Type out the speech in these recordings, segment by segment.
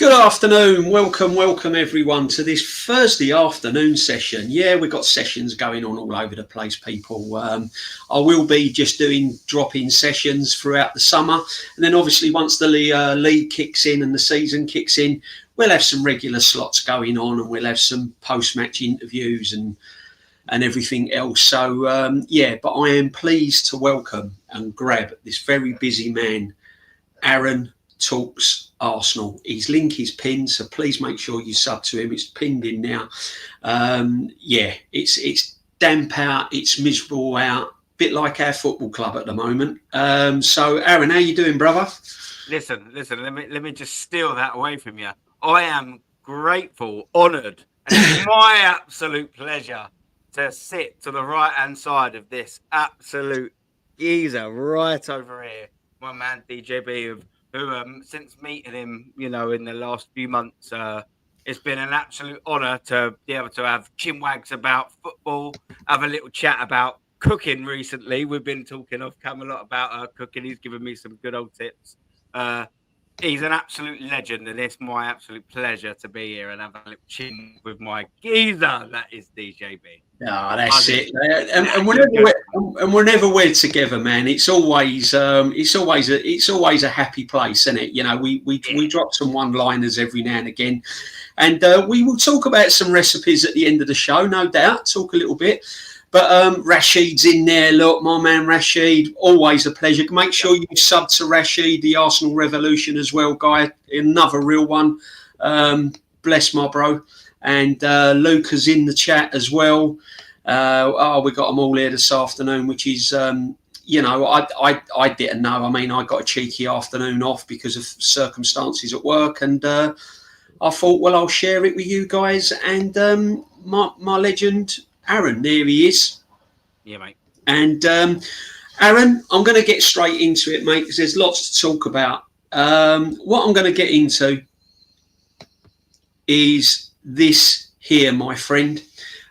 Good afternoon. Welcome everyone to this Thursday afternoon session. Yeah, we've got sessions going on all over the place, people. I will be just doing drop-in sessions throughout the summer. And then obviously once the league kicks in and the season kicks in, we'll have some regular slots going on and we'll have some post-match interviews and everything else. So, yeah, but I am pleased to welcome and grab this very busy man, ARRON Talks Arsenal. His link is pinned, so please make sure you sub to him. It's pinned in now. Yeah, it's damp out, it's miserable out, bit like our football club at the moment. So ARRON, how you doing, brother? Listen, let me just steal that away from you. I am grateful, honoured, and it's my absolute pleasure to sit to the right hand side of this absolute geezer right over here, my man DJB, who since meeting him, you know, in the last few months, it's been an absolute honour to be able to have chinwags about football, have a little chat about cooking recently. We've been talking off camera a lot about cooking. He's given me some good old tips. He's an absolute legend, and it's my absolute pleasure to be here and have a little chin with my geezer. That is DJB. No, that's it. And whenever we're together, man, it's always a happy place, isn't it? You know, we drop some one-liners every now and again, and we will talk about some recipes at the end of the show, no doubt. Talk a little bit. But Rashid's in there. Look, my man Rashid, always a pleasure. Make sure you sub to Rashid, the Arsenal Revolution as well, guy. Another real one. Bless my bro. And Luca's in the chat as well. We got them all here this afternoon, which is, you know, I didn't know. I mean, I got a cheeky afternoon off because of circumstances at work. And I thought, well, I'll share it with you guys. And my legend, ARRON, there he is. Yeah, mate. And ARRON, I'm going to get straight into it, mate, because there's lots to talk about. What I'm going to get into is this here, my friend.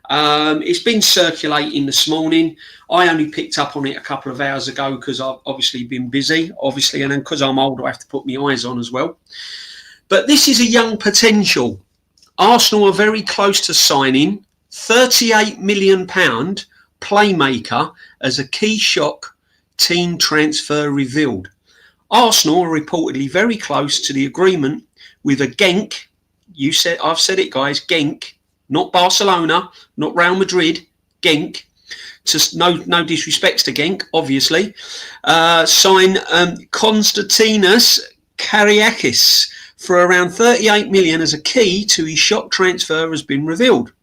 It's been circulating this morning. I only picked up on it a couple of hours ago because I've obviously been busy, and then because I'm old, I have to put my eyes on as well. But this is a young potential. Arsenal are very close to signing £38 million playmaker as a key shock team transfer revealed. Arsenal are reportedly very close to the agreement with a Genk. I've said it, guys. Genk, not Barcelona, not Real Madrid. Genk. Just no disrespects to Genk, obviously. Sign Konstantinos Kariakis for around 38 million as a key to his shock transfer has been revealed.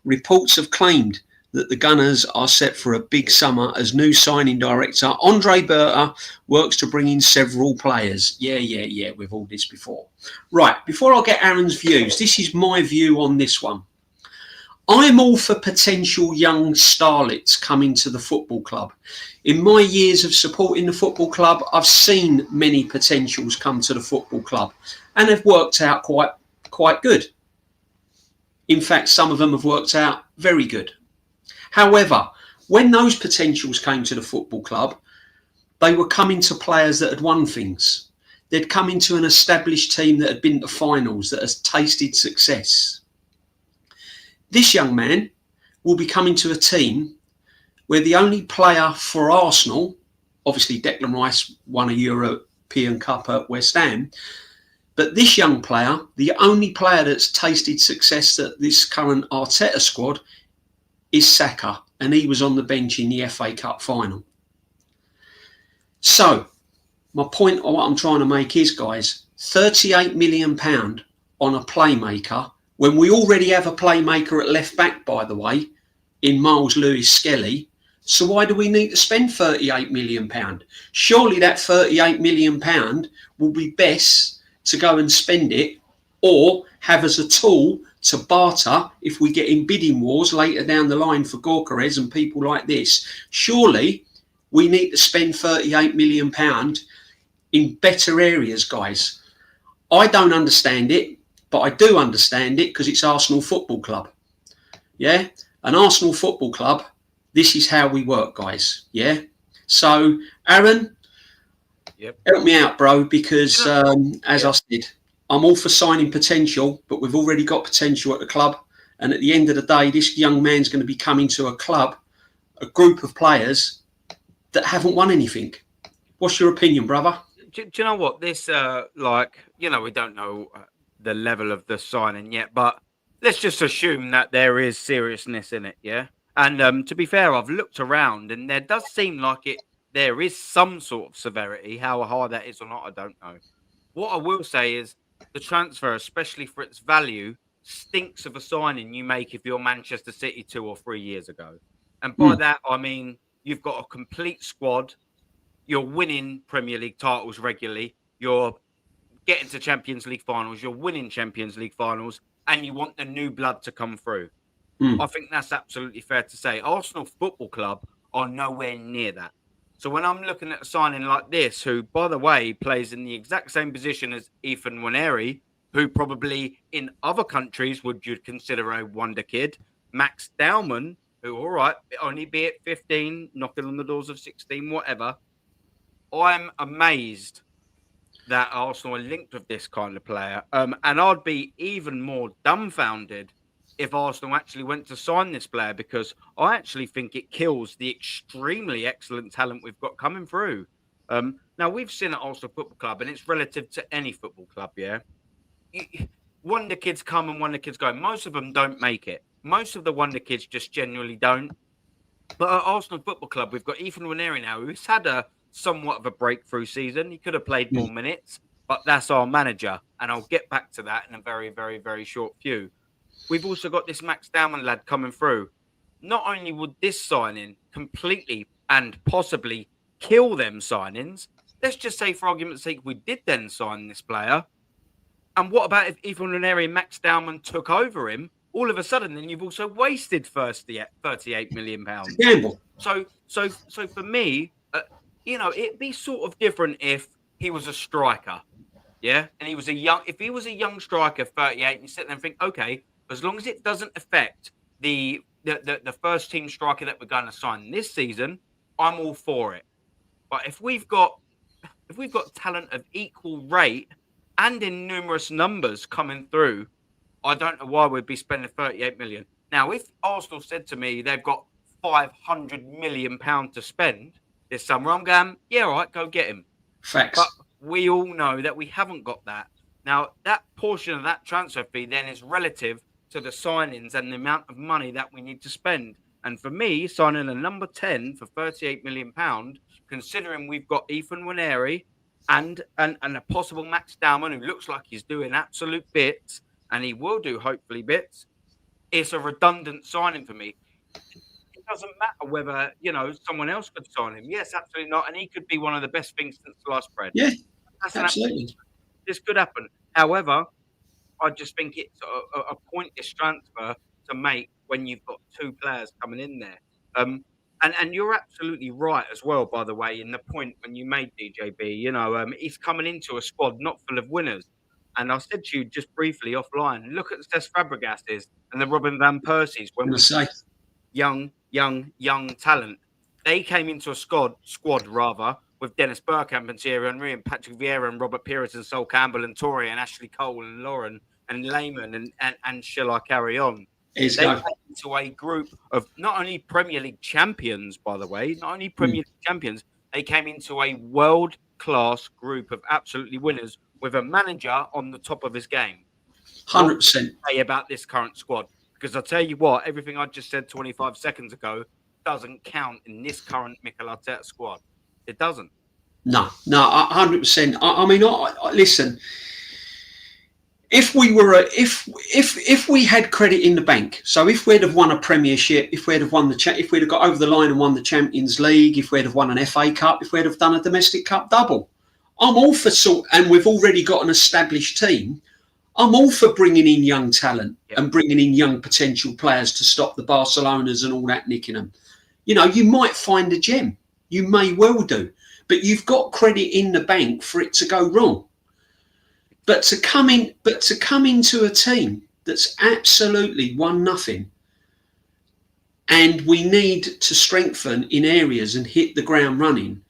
Reports have claimed that the Gunners are set for a big summer as new signing director Andre Berta works to bring in several players. Yeah, we've all this before. Right, before I get ARRON's views, this is my view on this one. I'm all for potential young starlets coming to the football club. In my years of supporting the football club, I've seen many potentials come to the football club and have worked out quite good. In fact, some of them have worked out very good. However, when those potentials came to the football club, they were coming to players that had won things. They'd come into an established team that had been to finals, that has tasted success. This young man will be coming to a team where the only player for Arsenal, obviously Declan Rice won a European Cup at West Ham, but this young player, the only player that's tasted success at this current Arteta squad is Saka, and he was on the bench in the FA Cup final. So, my point of what I'm trying to make is, guys, £38 million on a playmaker, when we already have a playmaker at left back, by the way, in Miles Lewis-Skelly. So why do we need to spend £38 million? Surely that £38 million will be best to go and spend it or have as a tool to barter if we get in bidding wars later down the line for Gorkarez and people like this. Surely we need to spend £38 million in better areas, guys. I don't understand it, but I do understand it because it's Arsenal Football Club. Yeah? An Arsenal Football Club, this is how we work, guys. Yeah? So, ARRON, help me out, bro, because as I said, I'm all for signing potential, but we've already got potential at the club. And at the end of the day, this young man's going to be coming to a club, a group of players that haven't won anything. What's your opinion, brother? Do you know what this we don't know the level of the signing yet, but let's just assume that there is seriousness in it, yeah. And to be fair, I've looked around, and there does seem like there is some sort of severity. How hard that is or not, I don't know. What I will say is the transfer, especially for its value, stinks of a signing you make if you're Manchester City 2 or 3 years ago. And by that, I mean you've got a complete squad. You're winning Premier League titles regularly. You're getting to Champions League finals. You're winning Champions League finals. And you want the new blood to come through. I think that's absolutely fair to say. Arsenal Football Club are nowhere near that. So when I'm looking at a signing like this, who, by the way, plays in the exact same position as Ethan Nwaneri, who probably in other countries would you consider a wonder kid, Max Dowman, who, all right, only be at 15, knocking on the doors of 16, whatever. I'm amazed that Arsenal are linked with this kind of player. And I'd be even more dumbfounded if Arsenal actually went to sign this player, because I actually think it kills the extremely excellent talent we've got coming through. Now, we've seen at Arsenal Football Club, and it's relative to any football club, yeah? Wonder kids come and wonder kids go. Most of them don't make it. Most of the wonder kids just genuinely don't. But at Arsenal Football Club, we've got Ethan Nwaneri now, who's had a somewhat of a breakthrough season. He could have played more minutes, but that's our manager. And I'll get back to that in a very, very, very short few. We've also got this Max Dowman lad coming through. Not only would this signing completely and possibly kill them signings, let's just say, for argument's sake, we did then sign this player. And what about if Ethan Nwaneri and Max Dowman took over him? All of a sudden, then you've also wasted £38 million. Gamble. So for me, it'd be sort of different if he was a striker, yeah, and if he was a young striker, 38, and you sit there and think, okay, as long as it doesn't affect the first team striker that we're going to sign this season, I'm all for it. But if we've got talent of equal rate and in numerous numbers coming through, I don't know why we'd be spending 38 million. Now, if Arsenal said to me they've got 500 million pounds to spend this summer, I'm going, yeah, all right, go get him. Facts. But we all know that we haven't got that. Now, that portion of that transfer fee then is relative to the signings and the amount of money that we need to spend. And for me, signing a number 10 for 38 million pounds, considering we've got Ethan Nwaneri and a possible Max Dowman, who looks like he's doing absolute bits, and he will do hopefully bits, it's a redundant signing for me. It doesn't matter whether, someone else could sign him. Yes, absolutely not. And he could be one of the best things since sliced bread. Yeah, absolutely. This could happen. However, I just think it's a pointless transfer to make when you've got two players coming in there. And you're absolutely right as well, by the way, in the point when you made DJB. He's coming into a squad not full of winners. And I said to you just briefly offline, look at the Cesc Fabregases and the Robin van Persies. When we say young talent, they came into a squad with Dennis Bergkamp and Thierry Henry and Patrick Vieira and Robert Pires and Sol Campbell and Torre and Ashley Cole and Lauren and Lehman and shall I carry on? They came into a group of not only Premier League champions, by the way, they came into a world-class group of absolutely winners with a manager on the top of his game. 100%. Say about this current squad, because I'll tell you what, everything I just said 25 seconds ago doesn't count in this current Mikel Arteta squad. It doesn't. No, 100%. I mean, listen. If we had credit in the bank, so if we'd have won a Premiership, if we'd have got over the line and won the Champions League, if we'd have won an FA Cup, if we'd have done a domestic cup double, I'm all for and we've already got an established team. I'm all for bringing in young talent and bringing in young potential players to stop the Barcelonas and all that nicking them. You might find a gem. You may well do, but you've got credit in the bank for it to go wrong. But to come into a team that's absolutely 1-0, and we need to strengthen in areas and hit the ground running.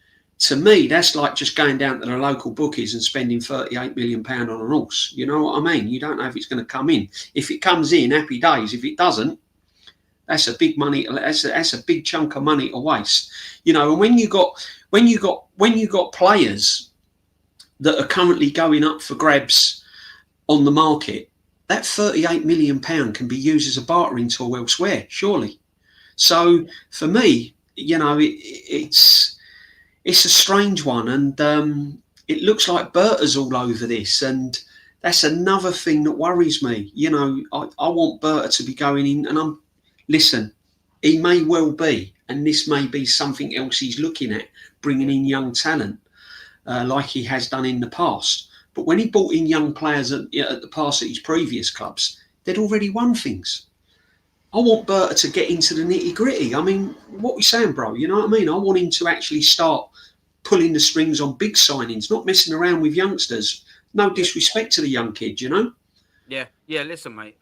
to me, that's like just going down to the local bookies and spending £38 million on a horse. You know what I mean? You don't know if it's going to come in. If it comes in, happy days. If it doesn't, that's a big money. That's a big chunk of money to waste. You know, and when you got players that are currently going up for grabs on the market, that £38 million can be used as a bartering tool elsewhere, surely. So for me, you know, it's a strange one, and it looks like Berta's all over this, and that's another thing that worries me. You know, I want Berta to be going in, and listen, he may well be, and this may be something else he's looking at, bringing in young talent, like he has done in the past. But when he brought in young players at the past at his previous clubs, they'd already won things. I want Berta to get into the nitty gritty. I mean, what we saying, bro? You know what I mean? I want him to actually start pulling the strings on big signings, not messing around with youngsters. No disrespect to the young kids, you know? Yeah. Listen, mate.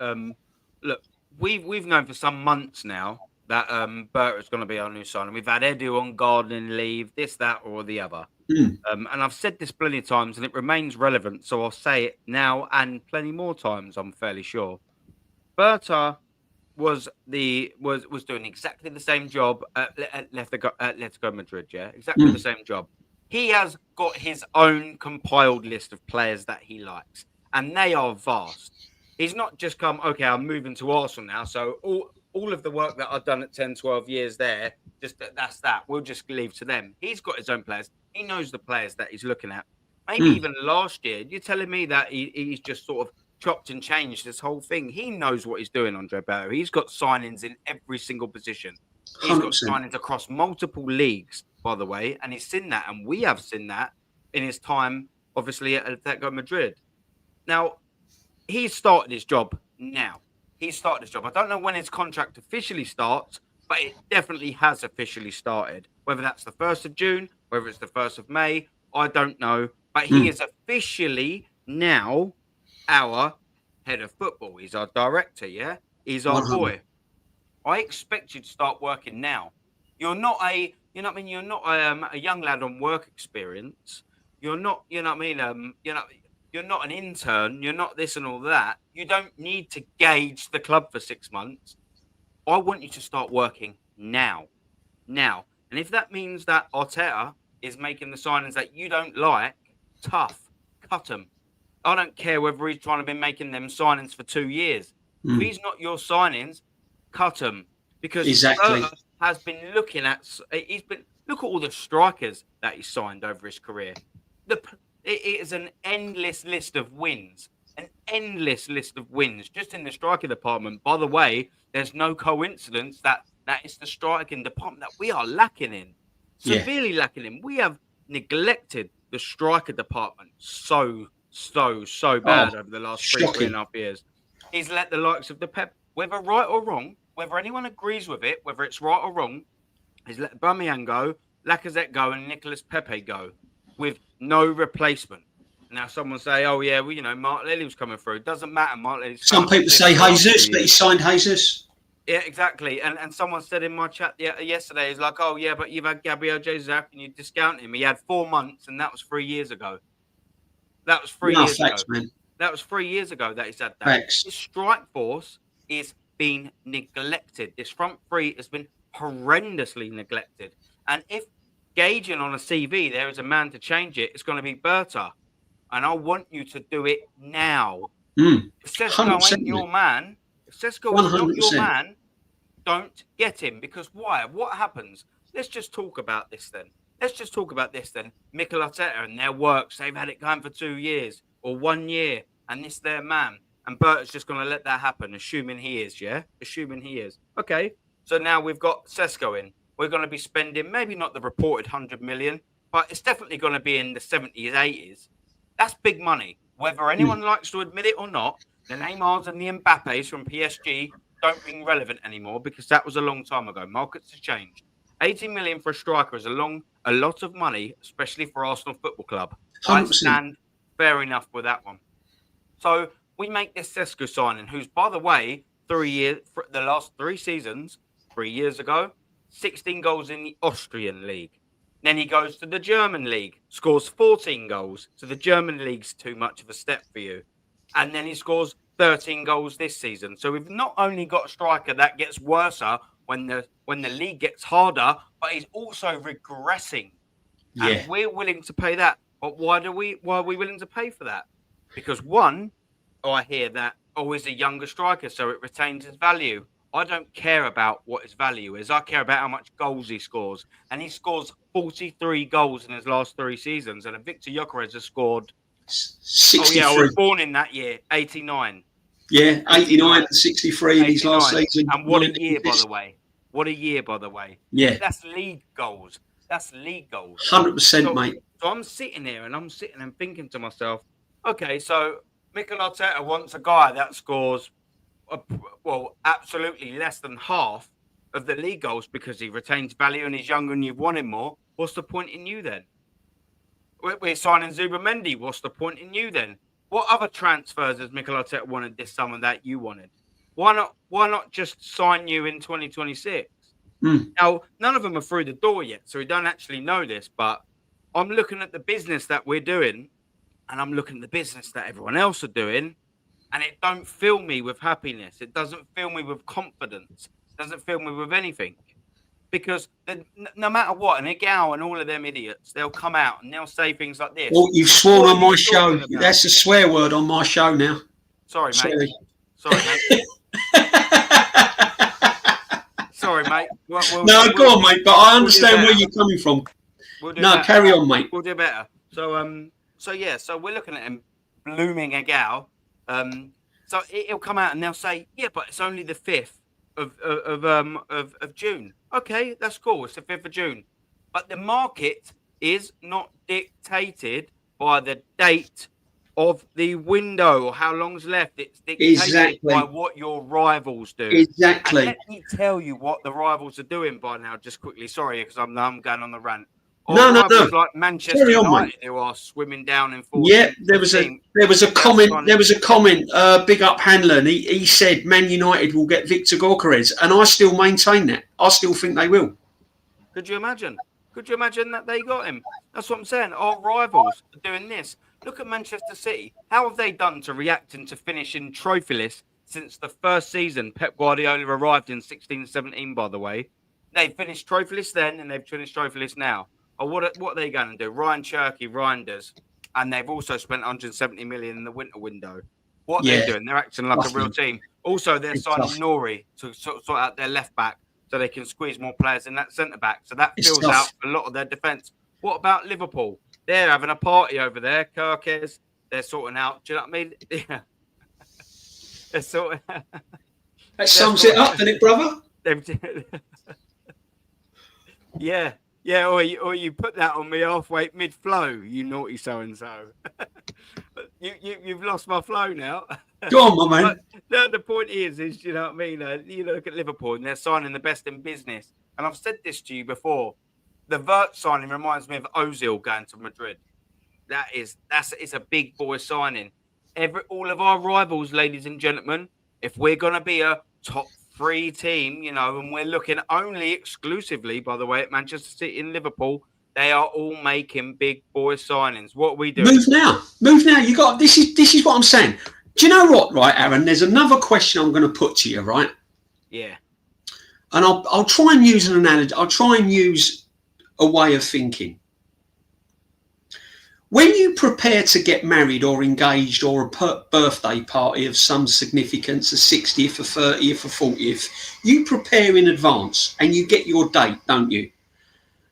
Look, we've known for some months now that Berta is going to be our new signing. We've had Edu on gardening leave, this, that, or the other. And I've said this plenty of times, and it remains relevant. So I'll say it now and plenty more times. I'm fairly sure. Berta was doing exactly the same job at Atletico Madrid. Yeah, exactly the same job. He has got his own compiled list of players that he likes, and they are vast. He's not just come, okay, I'm moving to Arsenal now, so all of the work that I've done at 10, 12 years there, that's that. We'll just leave to them. He's got his own players. He knows the players that he's looking at. Maybe even last year, you're telling me that he's just sort of chopped and changed this whole thing. He knows what he's doing, Andre Berta. He's got signings in every single position. He's 100%. Got signings across multiple leagues, by the way, and he's seen that, and we have seen that in his time, obviously, at Atletico Madrid. Now, he's started his job now. He's started his job. I don't know when his contract officially starts, but it definitely has officially started. Whether that's the 1st of June, whether it's the 1st of May, I don't know. But he is officially now our head of football. He's our director, yeah? He's our 100. Boy. I expect you to start working now. You're not a, you know what I mean? You're not a young lad on work experience. You're not, you know what I mean? You're not an intern. You're not this and all that. You don't need to gauge the club for 6 months. I want you to start working now. Now. And if that means that Arteta is making the signings that you don't like, tough. Cut them. I don't care whether he's trying to be making them signings for 2 years. If he's not your signings, cut him. Because exactly has been looking at. Look at all the strikers that he signed over his career. It is an endless list of wins. An endless list of wins just in the striking department. By the way, there's no coincidence that is the striking department that we are lacking in. Severely lacking in. We have neglected the striker department so bad over the last 3.5 years. He's let the likes of the Pep, whether right or wrong, whether anyone agrees with it, whether it's right or wrong, he's let Aubameyang go, Lacazette go, and Nicolas Pepe go with no replacement. Now, someone say, "Oh yeah, well, you know, Mark Lilly was coming through." It doesn't matter. Mark Lilly. Some people say Jesus, but he signed Jesus. Yeah, exactly. And someone said in my chat yesterday, he's like, "Oh yeah, but you've had Gabriel Jesus, how can you discount him? He had 4 months, and that was 3 years ago." That was 3 years ago. Man. That was 3 years ago that he's had that. Facts. This strike force is being neglected. This front three has been horrendously neglected. And if gauging on a CV, there is a man to change it, it's going to be Berta. And I want you to do it now. If Sesko ain't your man, if Sesko is not your man, don't get him. Because why? What happens? Let's just talk about this then. Mikel Arteta and their works, they've had it going for 2 years or 1 year, and this their man. And Berta's just going to let that happen, assuming he is, yeah? Assuming he is. Okay, so now we've got Sesko in. We're going to be spending maybe not the reported 100 million, but it's definitely going to be in the 70s, 80s. That's big money. Whether anyone likes to admit it or not, the Neymars and the Mbappes from PSG don't ring relevant anymore because that was a long time ago. Markets have changed. 80 million for a striker is a lot of money, especially for Arsenal Football Club. 100%. I stand fair enough with that one. So we make this Sesko signing, who's, by the way, the last 3 seasons, 3 years ago, 16 goals in the Austrian league. Then he goes to the German league, scores 14 goals. So the German league's too much of a step for you. And then he scores 13 goals this season. So we've not only got a striker that gets worse when the league gets harder, but he's also regressing. Yeah. And we're willing to pay that. But why are we willing to pay for that? Because one, I hear that, he's a younger striker, so it retains his value. I don't care about what his value is. I care about how much goals he scores. And he scores 43 goals in his last 3 seasons. And Victor Gyökeres has scored 63. I was born in that year, 89. Yeah, 89 and 63 in his last season. And what a year, by the way. What a year, by the way. Yeah. That's league goals. 100%, mate. So I'm sitting here and thinking to myself, okay, so Mikel Arteta wants a guy that scores, absolutely less than half of the league goals because he retains value and he's younger and you've won him more. What's the point in you then? We're signing Zubimendi. What's the point in you then? What other transfers has Mikel Arteta wanted this summer that you wanted? Why not just sign you in 2026? Now, none of them are through the door yet, so we don't actually know this, but I'm looking at the business that we're doing and I'm looking at the business that everyone else are doing, and it don't fill me with happiness. It doesn't fill me with confidence. It doesn't fill me with anything. Because no matter what, and Igao and all of them idiots, they'll come out and they'll say things like this. Well, you've sworn on my show. That's a swear word on my show now. Sorry, mate. Sorry, mate. Go on, mate. But I understand where you're coming from. Carry on, mate. We'll do better. So we're looking at him blooming Igao. So he'll come out and they'll say, yeah, but it's only the 5th of June. Okay, that's cool. It's the 5th of June. But the market is not dictated by the date of the window or how long's left. It's dictated by what your rivals do. Exactly. And let me tell you what the rivals are doing by now, just quickly. Sorry, because I'm going on the rant. No. Like Manchester United, who are swimming down in 14. Yeah, there was a comment. Big up Hanlon. He said Man United will get Victor Gyökeres, and I still maintain that. I still think they will. Could you imagine? That they got him? That's what I'm saying. Our rivals are doing this. Look at Manchester City. How have they done to react and to finish in trophyless since the first season Pep Guardiola arrived in 16-17? By the way, they finished trophyless then, and they've finished trophyless now. Or what are they going to do? Ryan Cherky, Reinders, and they've also spent 170 million in the winter window. What are they doing? They're acting like a real team. Also, they're signing Nori to sort out their left back so they can squeeze more players in that centre back. So that fills out a lot of their defence. What about Liverpool? They're having a party over there. Kirkes, they're sorting out. Do you know what I mean? Yeah. They're sorting. That sums it up, doesn't it, brother? Yeah. Yeah, or you put that on me halfway mid-flow, you naughty so-and-so. You've lost my flow now. Go on, my man. But the point is, you know what I mean? You look at Liverpool and they're signing the best in business. And I've said this to you before. The Vert signing reminds me of Ozil going to Madrid. It's a big boy signing. All of our rivals, ladies and gentlemen, if we're going to be a top 3 team, and we're looking only exclusively, by the way, at Manchester City and Liverpool, they are all making big boy signings. What are we doing? Move now. You got this is what I'm saying. Do you know what, right, Aaron? There's another question I'm going to put to you, right? Yeah. And I'll try and use an analogy. I'll try and use a way of thinking. When you prepare to get married or engaged or a birthday party of some significance, a 60th, a 30th, a 40th, you prepare in advance and you get your date, don't you?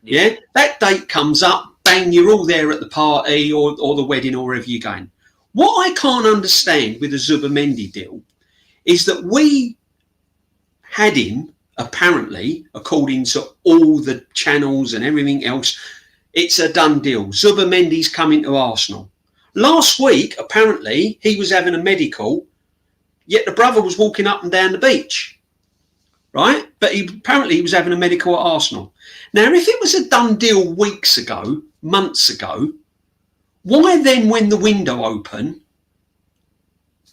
Yeah? That date comes up, bang, you're all there at the party or the wedding or wherever you're going. What I can't understand with the Zubimendi deal is that we had him, apparently, according to all the channels and everything else, it's a done deal. Zubimendi's coming to Arsenal. Last week, apparently, he was having a medical, yet the brother was walking up and down the beach, right? But apparently he was having a medical at Arsenal. Now, if it was a done deal weeks ago, months ago, why then, when the window opened,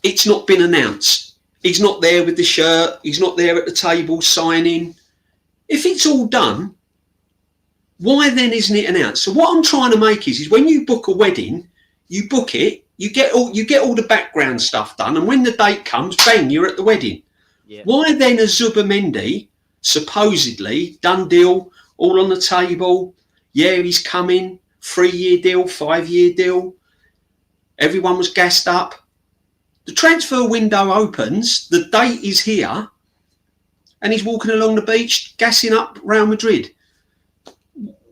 it's not been announced? He's not there with the shirt. He's not there at the table signing. If it's all done, Why then isn't it announced? So what I'm trying to make is when you book a wedding, you book it, you get all the background stuff done, and when the date comes, bang, you're at the wedding. Yeah. Why then has Zubimendi supposedly done deal, all on the table? Yeah, he's coming, 3-year deal, 5-year deal. Everyone was gassed up. The transfer window opens, the date is here, and he's walking along the beach, gassing up Real Madrid.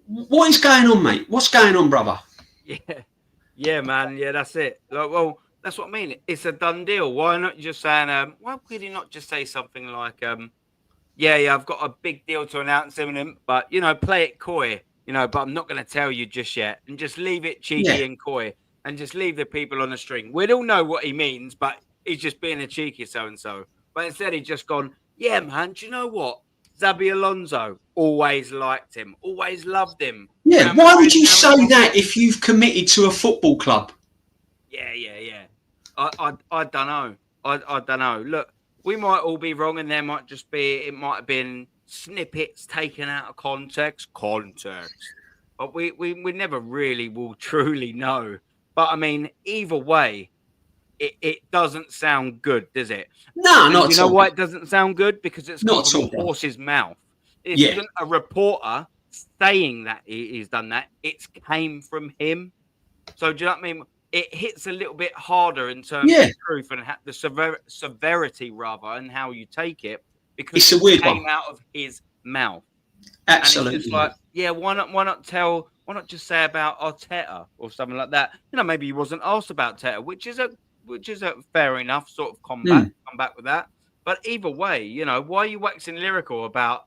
What is going on, mate? What's going on, brother? Yeah, man. Yeah, that's it. Like, well, that's what I mean. It's a done deal. Why not just saying, why could he not just say something like, yeah, I've got a big deal to announce imminent, but, play it coy, but I'm not going to tell you just yet, and just leave it cheeky and coy, and just leave the people on the string. We'd all know what he means, but he's just being a cheeky so-and-so. But instead, he's just gone, yeah, man, do you know what? Xabi Alonso, always liked him, always loved him. Yeah, why would you say that if you've committed to a football club? Yeah. I don't know. I don't know. Look, we might all be wrong, and there might just be, it might have been snippets taken out of context. But we never really will truly know. But I mean, either way, it doesn't sound good, does it? No, not at all. You know why it doesn't sound good? Because it's come from the horse's mouth. It isn't a reporter saying that he's done that. It came from him. So do you know what I mean? It hits a little bit harder in terms of truth and the severity, rather, and how you take it, because it's a weird came one. out of his mouth. Absolutely. And it's just like, why not just say about Arteta or something like that? Maybe he wasn't asked about Arteta, which is a fair enough sort of comeback with that. But either way, why are you waxing lyrical about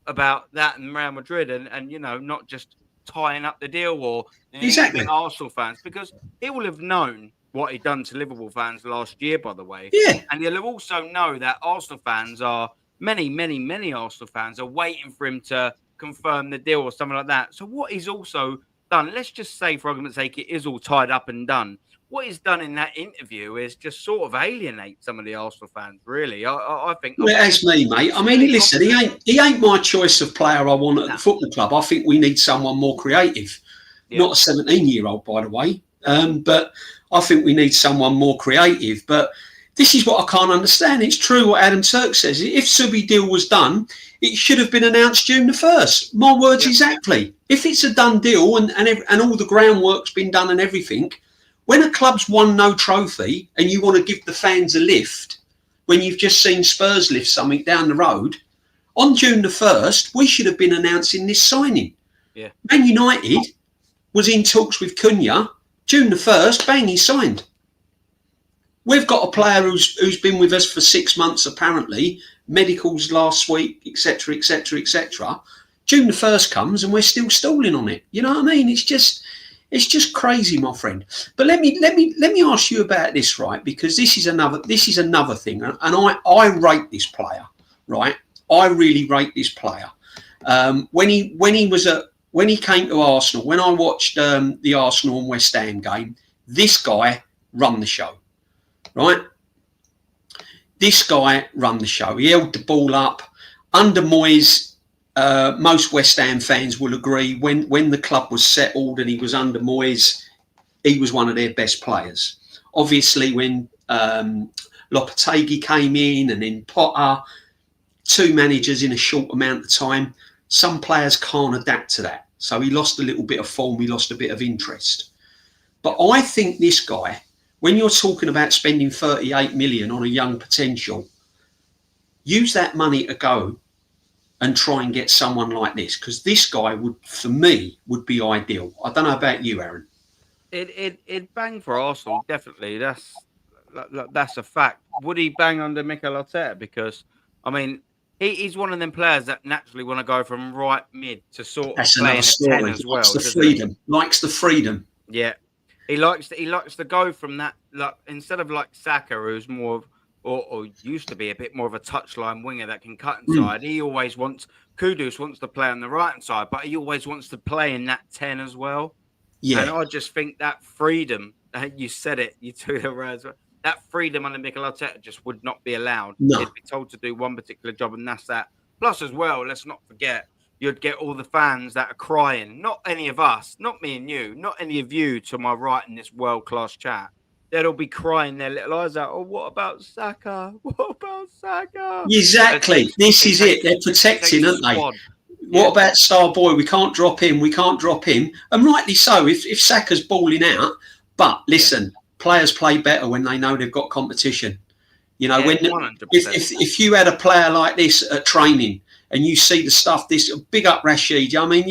that in Real Madrid and not just tying up the deal or exactly Arsenal fans, because he will have known what he'd done to Liverpool fans last year, by the way. Yeah. And he'll also know that Arsenal fans are many Arsenal fans are waiting for him to confirm the deal or something like that. So what he's also done, let's just say for argument's sake, it is all tied up and done. What he's done in that interview is just sort of alienate some of the Arsenal fans, really. I think. Well, that's me, mate. I mean, listen, he ain't my choice of player I want at the football club. I think we need someone more creative. Yeah. Not a 17-year-old, by the way. But I think we need someone more creative. But this is what I can't understand. It's true what Adam Turk says. If Subi deal was done, it should have been announced June the 1st. My words exactly. If it's a done deal and all the groundwork's been done and everything, when a club's won no trophy and you want to give the fans a lift, when you've just seen Spurs lift something down the road, on June the 1st, we should have been announcing this signing. Yeah. Man United was in talks with Cunha. June the 1st, bang, he signed. We've got a player who's been with us for 6 months, apparently, medicals last week, etc. June the 1st comes and we're still stalling on it. You know what I mean? It's just crazy, my friend. But let me ask you about this, right? Because this is another thing, and I rate this player, right? I really rate this player. When he came to Arsenal, when I watched the Arsenal and West Ham game, this guy run the show, right? This guy run the show. He held the ball up under Moyes. Most West Ham fans will agree when the club was settled and he was under Moyes, he was one of their best players. Obviously, when Lopetegui came in and then Potter, 2 managers in a short amount of time, some players can't adapt to that. So he lost a little bit of form, he lost a bit of interest. But I think this guy, when you're talking about spending 38 million on a young potential, use that money to go and try and get someone like this, because this guy would be ideal. I don't know about you, Aaron. It bang for Arsenal, definitely. That's a fact. Would he bang under Mikel Arteta? Because I mean, he's one of them players that naturally want to go from right mid to sort of playing at 10 as well. Likes the freedom. Yeah, he likes to go from that. Like, instead of like Saka, who's more of, or used to be a bit more of a touchline winger that can cut inside. He always Kudus wants to play on the right hand side, but he always wants to play in that 10 as well. Yeah. And I just think that freedom, you said it, you took the words, that freedom under Mikel Arteta just would not be allowed. No. He'd be told to do one particular job, and that's that. Plus as well, let's not forget, you'd get all the fans that are crying. Not any of us, not me and you, not any of you to my right in this world-class chat. They'd all be crying their little eyes out. Oh, what about Saka? What about Saka? Exactly. This is it. They're protecting, aren't they? What about Star Boy? We can't drop him. We can't drop him. And rightly so, if Saka's balling out. But listen, players play better when they know they've got competition. You know, when if you had a player like this at training and you see the stuff, this big up Rashid. I mean,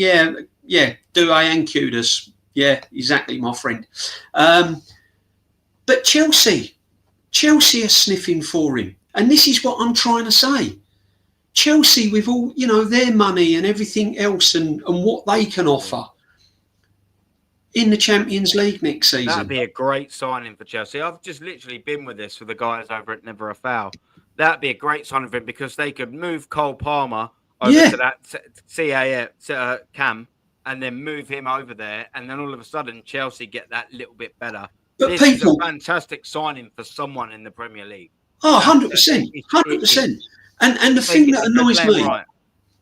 do I and Kudos. Yeah, exactly, my friend. But Chelsea are sniffing for him. And this is what I'm trying to say. Chelsea, with all, you know, their money and everything else and what they can offer in the Champions League next season. That'd be a great signing for Chelsea. I've just literally been with this for the guys over at Never a Foul. That'd be a great signing for him because they could move Cole Palmer over to that Cam and then move him over there. And then all of a sudden, Chelsea get that little bit better. But this is a fantastic signing for someone in the Premier League. Oh, 100%. 100%. And the thing that annoys me,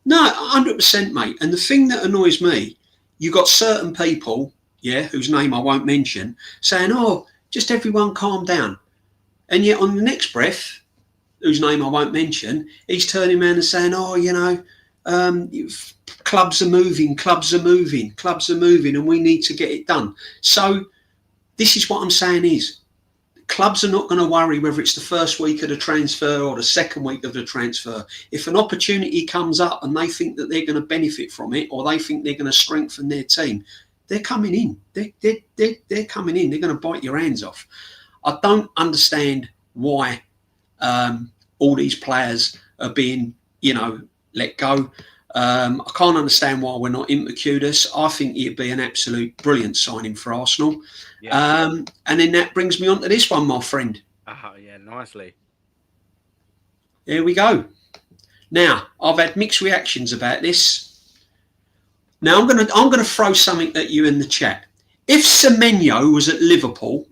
no, 100%, mate. And the thing that annoys me, you got certain people, whose name I won't mention, saying, "Oh, just everyone calm down," and yet on the next breath, whose name I won't mention, he's turning around and saying, "Oh, you know, clubs are moving, and we need to get it done." So this is what I'm saying is, clubs are not going to worry whether it's the first week of the transfer or the second week of the transfer. If an opportunity comes up and they think that they're going to benefit from it, or they think they're going to strengthen their team, they're coming in. They're coming in. They're going to bite your hands off. I don't understand why all these players are being, let go. I can't understand why we're not into Kudos. I think it'd be an absolute brilliant signing for Arsenal. Yeah. And then that brings me on to this one, my friend. Oh, yeah, nicely. Here we go. Now, I've had mixed reactions about this. Now, I'm gonna throw something at you in the chat. If Semenyo was at Liverpool,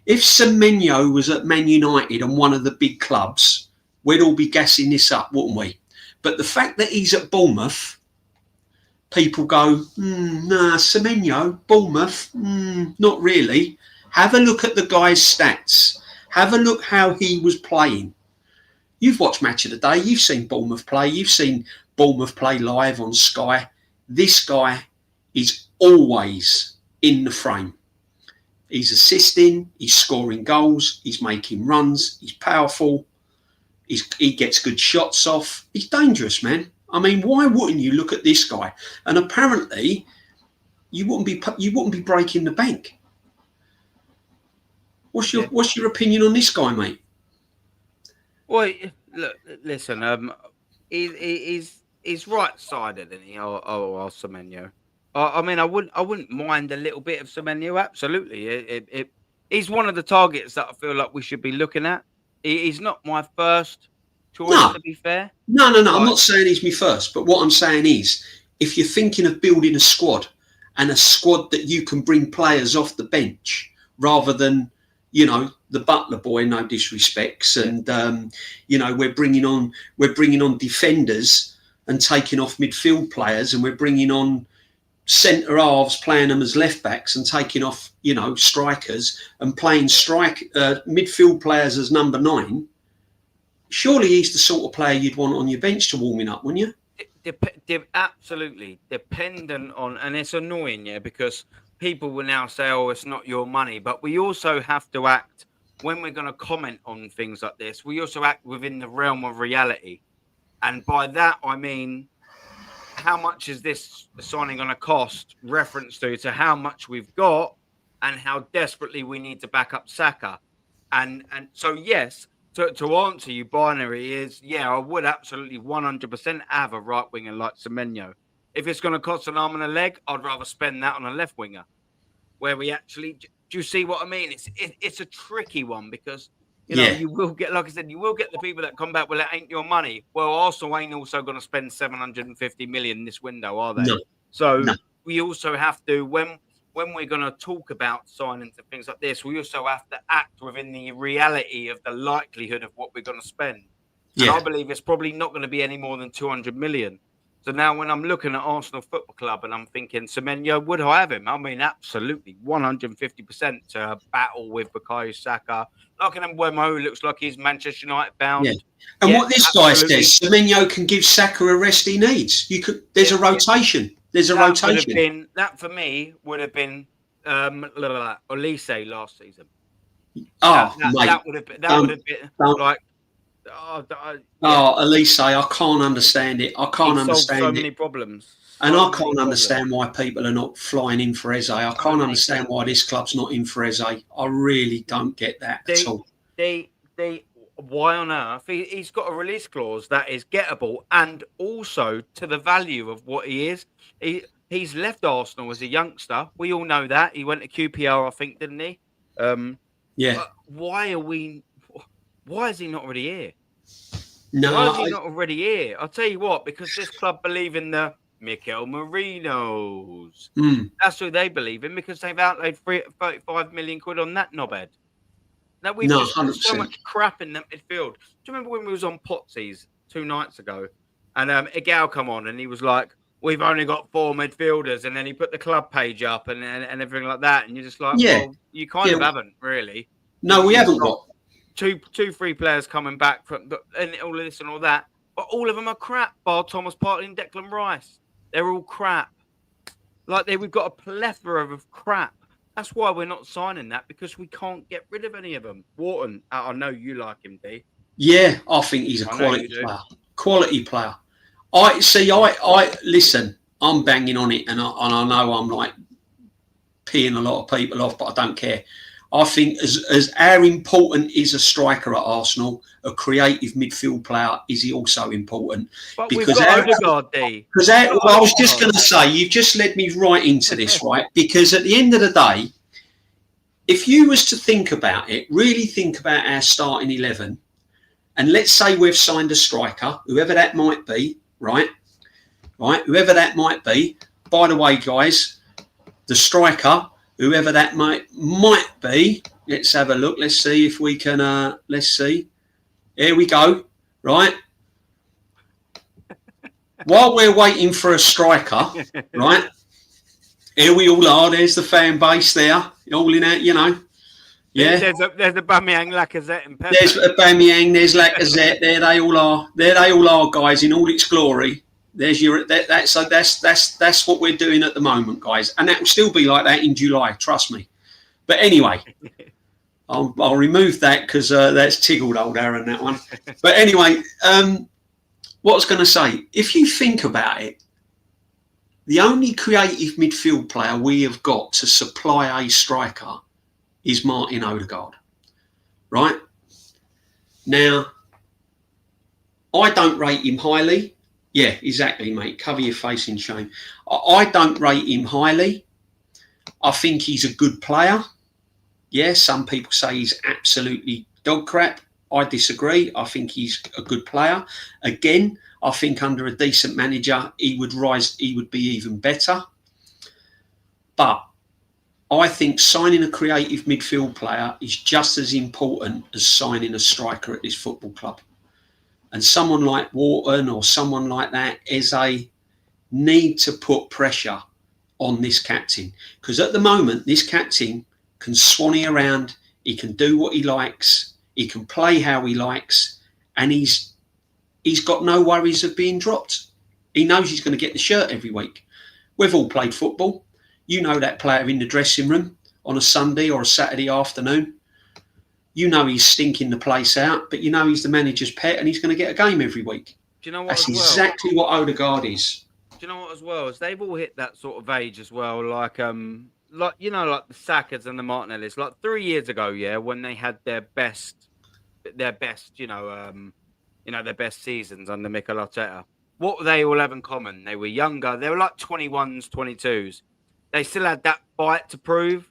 if Semenyo was at Man United and one of the big clubs, we'd all be gassing this up, wouldn't we? But the fact that he's at Bournemouth, people go, nah, Semenyo, Bournemouth, not really. Have a look at the guy's stats. Have a look how he was playing. You've watched Match of the Day. You've seen Bournemouth play. You've seen Bournemouth play live on Sky. This guy is always in the frame. He's assisting. He's scoring goals. He's making runs. He's powerful. He gets good shots off. He's dangerous, man. I mean, why wouldn't you look at this guy? And apparently, you wouldn't be breaking the bank. What's your opinion on this guy, mate? Well, look, listen. He's right-sided, isn't he? Semenyo. I mean, I wouldn't mind a little bit of Semenyo. Absolutely. He's one of the targets that I feel like we should be looking at. He's not my first choice, to be fair. No. I'm not saying he's my first. But what I'm saying is, if you're thinking of building a squad, and a squad that you can bring players off the bench rather than, the butler boy, no disrespects, and we're bringing on defenders and taking off midfield players, and we're bringing on centre halves, playing them as left backs and taking off, strikers and playing midfield players as number 9. Surely he's the sort of player you'd want on your bench to warming up, wouldn't you? Absolutely dependent on, and it's annoying, because people will now say, "Oh, it's not your money," but we also have to act when we're going to comment on things like this. We also act within the realm of reality, and by that I mean, how much is this signing going to cost? Reference to how much we've got and how desperately we need to back up Saka. And so, yes, to answer you binary is, I would absolutely 100% have a right winger like Semenyo. If it's going to cost an arm and a leg, I'd rather spend that on a left winger where we actually, do you see what I mean? It's a tricky one because, you will get, like I said, you will get the people that come back, well, it ain't your money. Well, Arsenal ain't also going to spend 750 million this window, are they? No. We also have to, when we're going to talk about signings and things like this, we also have to act within the reality of the likelihood of what we're going to spend. And I believe it's probably not going to be any more than 200 million. So now when I'm looking at Arsenal Football Club and I'm thinking, Semenyo, would I have him? I mean, absolutely, 150% to battle with Bukayo Saka. Looking at Wemo, looks like he's Manchester United bound. Yeah. And Yeah, what this absolutely. guy says, Semenyo can give Saka a rest he needs. There's a rotation. There's a rotation. That for me would have been Olise last season. Oh, mate. That would have been like. Elise, I can't understand it. I can't understand so it. many problems. And I can't understand why people are not flying in for Eze. I can't understand why this club's not in for Eze. I really don't get that at all. Why on earth? He's got a release clause that is gettable, and also to the value of what he is. He's left Arsenal as a youngster. We all know that. He went to QPR, I think, didn't he? Yeah. Why is he not already here? No, why is he not already here? I'll tell you what, because this club believe in the Mikel Marinos. That's who they believe in, because they've outlaid 35 million quid on that knobhead. Now we've just got so much crap in that midfield. Do you remember when we was on Potsy's 2 nights ago, and Igal come on and he was like, "We've only got 4 midfielders," and then he put the club page up and everything like that, and you're just like, well, you kind of haven't really. No, we haven't got. Two, 3 players coming back from and all of this and all that, but all of them are crap. Bar Thomas Partey and Declan Rice, they're all crap. We've got a plethora of crap. That's why we're not signing that, because we can't get rid of any of them. Wharton, I know you like him, D. Yeah, I think he's a quality player. Quality player. I listen. I'm banging on it, and I know I'm like peeing a lot of people off, but I don't care. I think as how important is a striker at Arsenal, a creative midfield player, is he also important? But because we've got Odegaard, D. Because I was just going to say, you've just led me right into this, right? Because at the end of the day, if you was to think about it, really think about our starting 11, and let's say we've signed a striker, whoever that might be, right? Whoever that might be. By the way, guys, the striker, whoever that might be, let's have a look. Let's see if we can. Let's see. Here we go. Right. While we're waiting for a striker, right? Here we all are. There's the fan base there, all in it, you know. Yeah. There's Aubameyang, Lacazette, and Pepe. There's Aubameyang. There's Lacazette. There they all are. There they all are, guys, in all its glory. There's that's what we're doing at the moment, guys, and that will still be like that in July. Trust me. But anyway, I'll remove that because that's tickled old Aaron, that one. But anyway, what I was going to say, if you think about it, the only creative midfield player we have got to supply a striker is Martin Odegaard, right? Now, I don't rate him highly. Yeah, exactly, mate. Cover your face in shame. I don't rate him highly. I think he's a good player. Yeah, some people say he's absolutely dog crap. I disagree. I think he's a good player. Again, I think under a decent manager, he would rise. He would be even better. But I think signing a creative midfield player is just as important as signing a striker at this football club. And someone like Wharton or someone like that, Eze, need to put pressure on this captain. Because at the moment, this captain can swanny around. He can do what he likes. He can play how he likes. And he's got no worries of being dropped. He knows he's going to get the shirt every week. We've all played football. You know that player in the dressing room on a Sunday or a Saturday afternoon. You know he's stinking the place out, but you know he's the manager's pet and he's going to get a game every week. Do you know what? That's exactly what Odegaard is. Do you know what as well? Is they've all hit that sort of age as well, like you know, like the Sackers and the Martinellis, like 3 years ago, yeah, when they had their best, their best seasons under Mikel Arteta. What they all have in common? They were younger. They were like 21s, 22s. They still had that fight to prove.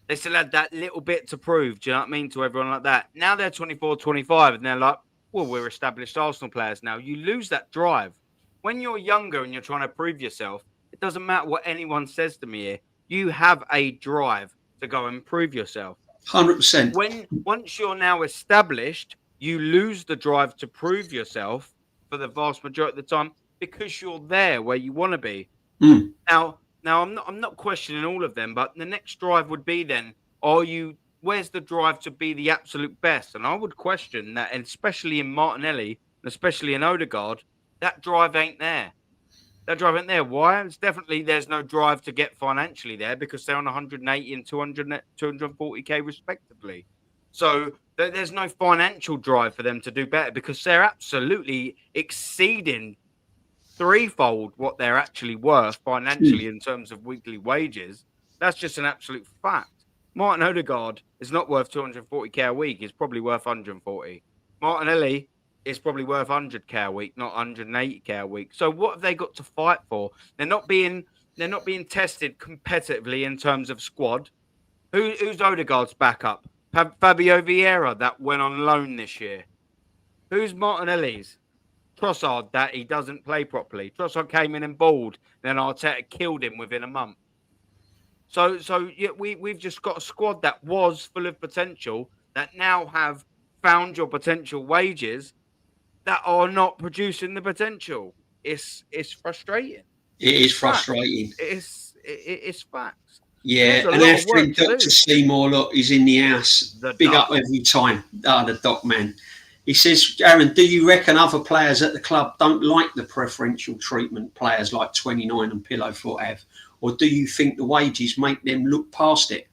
They still had that little bit to prove, do you know what I mean, to everyone like that. Now they're 24, 25, and they're like, well, we're established Arsenal players now. You lose that drive. When you're younger and you're trying to prove yourself, it doesn't matter what anyone says to me here. You have a drive to go and prove yourself. 100%. Once you're now established, you lose the drive to prove yourself for the vast majority of the time. because you're there where you want to be. Mm. Now I'm not questioning all of them, but the next drive would be then, where's the drive to be the absolute best? And I would question that, and especially in Martinelli, and especially in Odegaard, that drive ain't there. That drive ain't there. Why? It's definitely there's no drive to get financially there because they're on 180 and 240k respectively. So there's no financial drive for them to do better because they're absolutely exceeding threefold what they're actually worth financially in terms of weekly wages. That's just an absolute fact. Martin Odegaard is not worth 240k a week. He's probably worth 140. Martinelli is probably worth 100k a week, not 180k a week. So what have they got to fight for? They're not being tested competitively in terms of squad. Who's Odegaard's backup? Fabio Vieira that went on loan this year. Who's Martinelli's? Trossard that he doesn't play properly. Trossard came in and balled, then Arteta killed him within a month. So yeah, we've just got a squad that was full of potential that now have found your potential wages that are not producing the potential. It's frustrating. It is frustrating. It's facts. Yeah, and our friend Dr. Seymour, look, he's in the house. Big up every time. The doc man. He says, Aaron, do you reckon other players at the club don't like the preferential treatment players like 29 and Pillowfoot have? Or do you think the wages make them look past it?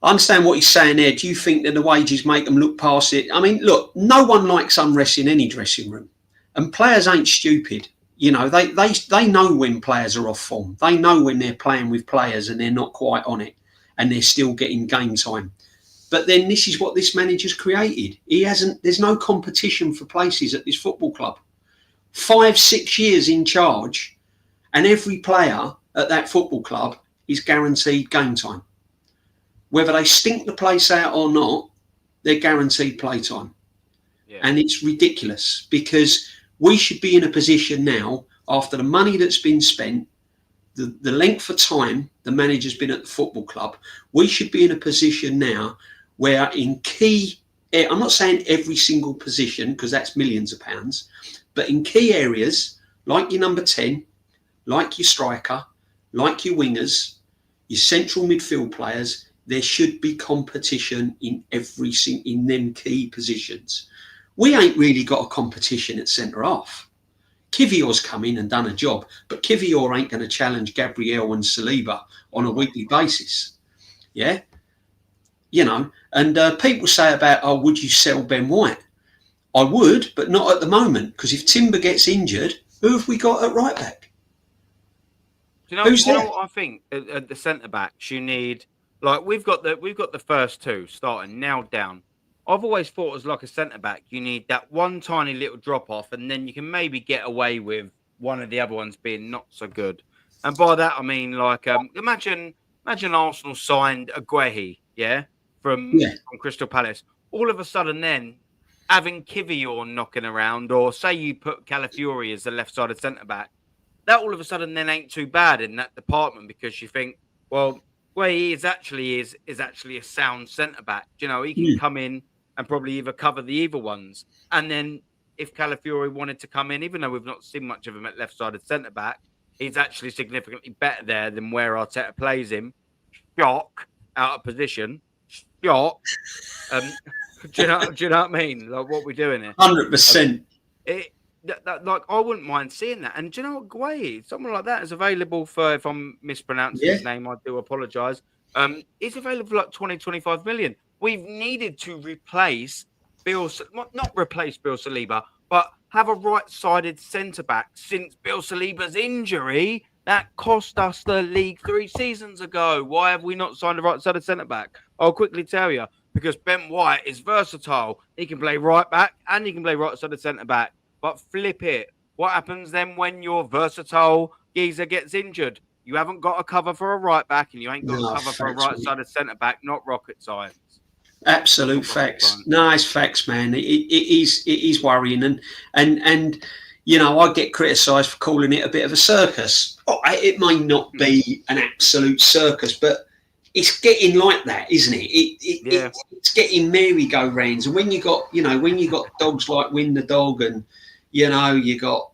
I understand what he's saying there. Do you think that the wages make them look past it? I mean, look, no one likes unrest in any dressing room. And players ain't stupid. You know, they know when players are off form. They know when they're playing with players and they're not quite on it and they're still getting game time. But then this is what this manager's created. There's no competition for places at this football club. 5-6 years in charge, and every player at that football club is guaranteed game time. Whether they stink the place out or not, they're guaranteed play time. Yeah. And it's ridiculous because we should be in a position now, after the money that's been spent, the length of time the manager's been at the football club, we should be in a position now where in key, I'm not saying every single position because that's millions of pounds, but in key areas like your number 10, like your striker, like your wingers, your central midfield players, there should be competition in in them key positions. We ain't really got a competition at centre half. Kivior's come in and done a job, but Kivior ain't going to challenge Gabriel and Saliba on a weekly basis. Yeah? You know, and people say about, would you sell Ben White? I would, but not at the moment, because if Timber gets injured, who have we got at right back? Do you know what I think? At the centre backs, you need, like, we've got the first two starting nailed down. I've always thought as like a centre back, you need that one tiny little drop off, and then you can maybe get away with one of the other ones being not so good. And by that I mean, like, imagine Arsenal signed Aguehi, from Crystal Palace. All of a sudden, then having Kivior knocking around, or say you put Calafiori as the left-sided centre back, that all of a sudden then ain't too bad in that department because you think, well, he is actually a sound centre back. You know, he can come in and probably either cover the either ones. And then if Calafiori wanted to come in, even though we've not seen much of him at left-sided centre-back, he's actually significantly better there than where Arteta plays him. Shock, out of position. Shock. Do you know what I mean? Like what we're doing here. 100%. Like I wouldn't mind seeing that. And do you know what, Guay, someone like that is available for, if I'm mispronouncing his name, I do apologise. It's available for like 20-25 million. We've needed to replace not replace Bill Saliba, but have a right-sided centre-back since Bill Saliba's injury that cost us the league 3 seasons ago. Why have we not signed a right-sided centre-back? I'll quickly tell you, because Ben White is versatile. He can play right-back and he can play right-sided centre-back. But flip it. What happens then when your versatile geezer gets injured? You haven't got a cover for a right-back and you ain't got a cover for a right-sided centre-back, not rocket science. Absolute facts. No, it's facts, man. It is worrying, and you know, I get criticised for calling it a bit of a circus. It may not be an absolute circus, but it's getting like that, isn't it? It's getting merry-go-rounds, and when you got dogs like Win the Dog and You know, you got.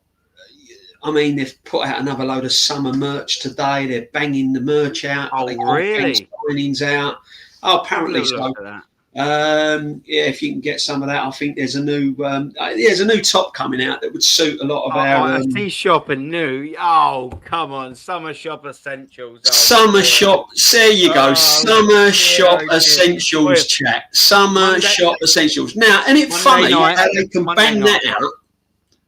I mean, they've put out another load of summer merch today. They're banging the merch out. Oh, they can't really? bang signings out. Oh, apparently so. Look at that. Yeah, if you can get some of that, I think there's a new top coming out that would suit a lot of our. I see shopping new. Oh, come on, summer shop essentials. Oh, summer shop. There you go. Summer shop okay. essentials chat. Summer shop essentials. Now, and it's funny how they can bang that out,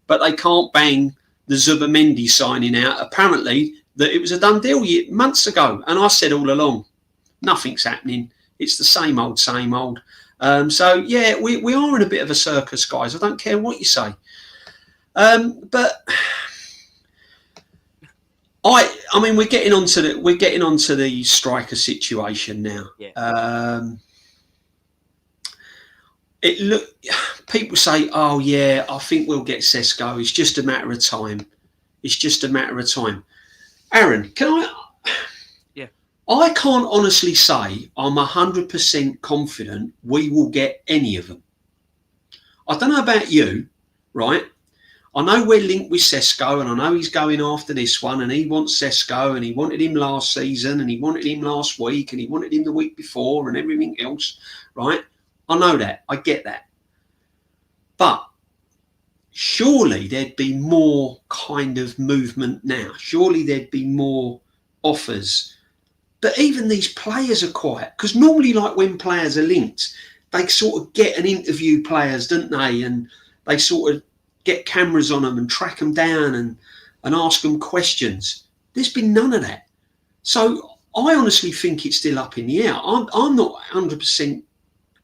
but they can't bang the Zubimendi signing out. Apparently, that it was a done deal months ago, and I said all along, nothing's happening. It's the same old, same old. So yeah, we are in a bit of a circus, guys. I don't care what you say. But I mean, we're getting onto the striker situation now. Yeah. People say, oh yeah, I think we'll get Sesko. It's just a matter of time. Aaron, can I? I can't honestly say I'm 100% confident we will get any of them. I don't know about you, right? I know we're linked with Sesko, and I know he's going after this one, and he wants Sesko, and he wanted him last season, and he wanted him last week, and he wanted him the week before, and everything else, right? I know that. I get that. But surely there'd be more kind of movement now. Surely there'd be more offers. But even these players are quiet, because normally, like when players are linked, they sort of get and interview players, don't they? And they sort of get cameras on them and track them down and ask them questions. There's been none of that. So I honestly think it's still up in the air. I'm not 100%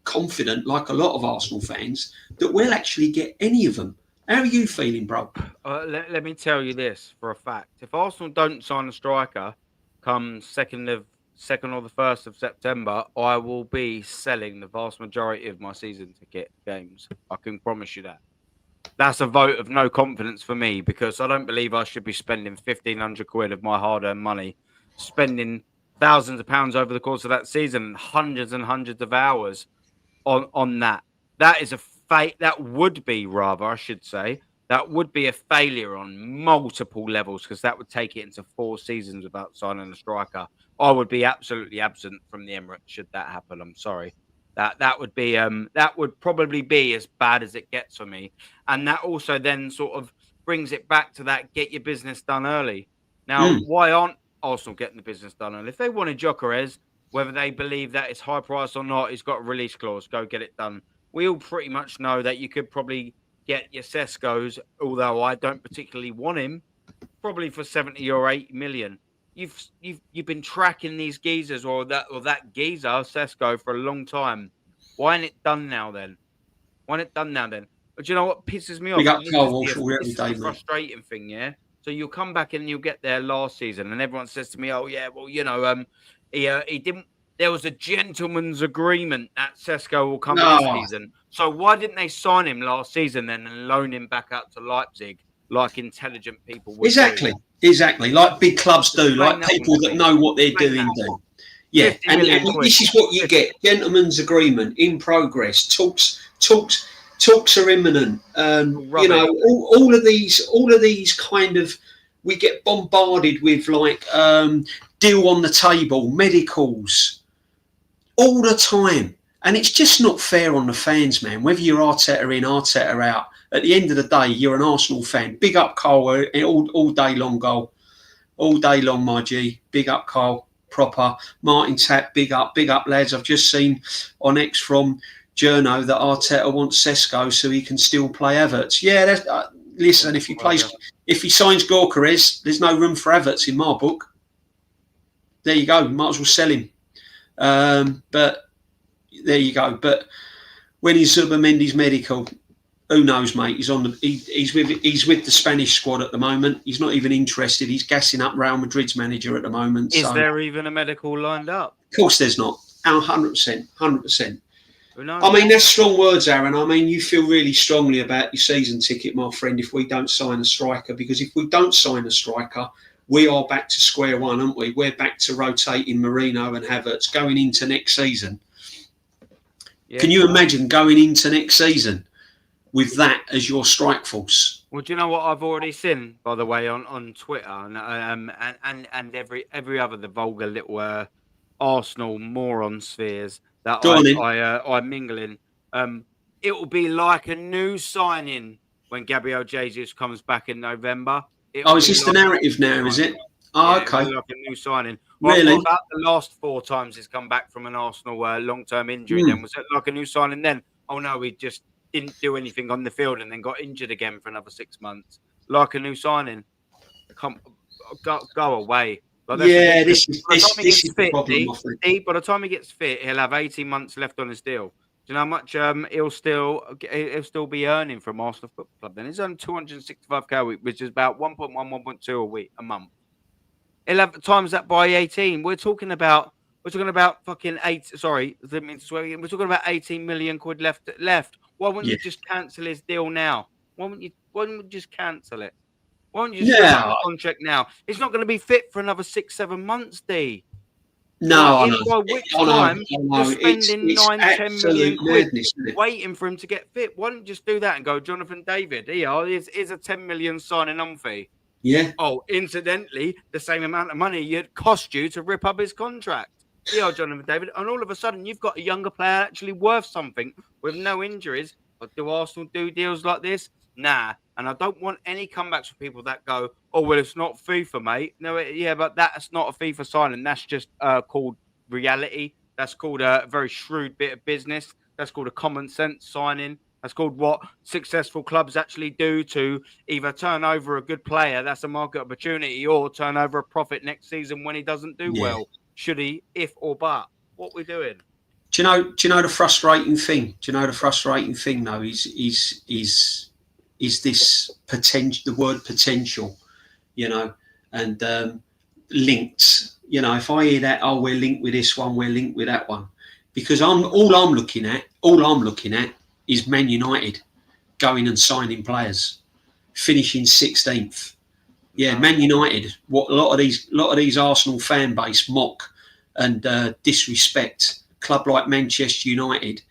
confident, like a lot of Arsenal fans, that we'll actually get any of them. How are you feeling, bro? Let me tell you this for a fact. If Arsenal don't sign a striker come 2nd or the 1st of September, I will be selling the vast majority of my season ticket games. I can promise you that. That's a vote of no confidence for me, because I don't believe I should be spending 1,500 quid of my hard-earned money, spending thousands of pounds over the course of that season, hundreds and hundreds of hours on that. That is that would be a failure on multiple levels, because that would take it into 4 seasons without signing a striker. I would be absolutely absent from the Emirates should that happen. I'm sorry. That would probably be as bad as it gets for me. And that also then sort of brings it back to that get your business done early. Now, why aren't Arsenal getting the business done early? If they wanted Gyökeres, whether they believe that it's high price or not, he's got a release clause. Go get it done. We all pretty much know that you could probably get your Seskos, although I don't particularly want him, probably for 70 or 80 million. You've been tracking these geezers or that geezer Sesko for a long time. Why ain't it done now then? But do you know what pisses me off? This is the frustrating thing, yeah. So you'll come back and you'll get there last season, and everyone says to me, "Oh yeah, well he didn't." There was a gentleman's agreement that Sesko will come this season. So why didn't they sign him last season then and loan him back out to Leipzig like intelligent people would do? Exactly. Like big clubs do, like people that know what they're doing do. Yeah, and this is what you get. Gentleman's agreement in progress. Talks are imminent. All of these kind of, we get bombarded with like deal on the table, medicals, all the time. And it's just not fair on the fans, man. Whether you're Arteta in, Arteta out, at the end of the day, you're an Arsenal fan. Big up Cole, all day long, goal. All day long, my G. Big up Cole, proper. Martin Tapp, big up, lads. I've just seen on X from Journo that Arteta wants Sesko so he can still play Havertz. Yeah, that's, listen, if he signs Gyökeres, there's no room for Havertz in my book. There you go. Might as well sell him. But there you go. But when he's Zubimendi's medical, who knows, mate? He's with the Spanish squad at the moment. He's not even interested. He's gassing up Real Madrid's manager at the moment. Is there even a medical lined up? Of course, there's not. 100%. I mean, that's strong words, Aaron. I mean, you feel really strongly about your season ticket, my friend, if we don't sign a striker. Because if we don't sign a striker, we are back to square one, aren't we? We're back to rotating Marino and Havertz going into next season. Yeah, Can you imagine going into next season with that as your strike force. Well, do you know what I've already seen, by the way, on Twitter and every other the vulgar little Arsenal moron spheres that I mingle in. It will be like a new signing when Gabriel Jesus comes back in November. Is this the narrative now? Is it? Oh, okay. Like a new signing. Really? What about the last 4 times he's come back from an Arsenal long-term injury? Then was it like a new signing? Then we just didn't do anything on the field and then got injured again for another 6 months. Like a new signing. Go away. Like, this is the problem. By the time he gets fit, he'll have 18 months left on his deal. Do you know how much he'll still be earning from Arsenal Football Club? Then he's earning 265k a week, which is about 1.1, 1.2 a month. He'll have times that by 18. We're talking about fucking 8. Sorry, didn't mean to swear again. We're talking about 18 million quid left. Why wouldn't you just cancel his deal now? Why wouldn't you just cancel it? Why don't you just sign the contract now? He's not going to be fit for another 6-7 months, D. No, by which time you're spending 9-10 million quid waiting for him to get fit. Why don't you just do that and go, Jonathan David, here's a 10 million signing on fee. Yeah. Oh, incidentally, the same amount of money it cost you to rip up his contract. Yeah, Jonathan David. And all of a sudden, you've got a younger player actually worth something with no injuries. But do Arsenal do deals like this? Nah. And I don't want any comebacks for people that go, oh, well, it's not FIFA, mate. No, but that's not a FIFA signing. That's just called reality. That's called a very shrewd bit of business. That's called a common sense signing. That's called what successful clubs actually do to either turn over a good player, that's a market opportunity, or turn over a profit next season when he doesn't do well. Should he, if or but? What we're doing? Do you know the frustrating thing? Do you know the frustrating thing though is this potential? The word potential, and linked. If I hear that, we're linked with this one, we're linked with that one, because all I'm looking at is Man United going and signing players, finishing 16th. Yeah, Man United. What a lot of these Arsenal fan base mock and disrespect club like Manchester United.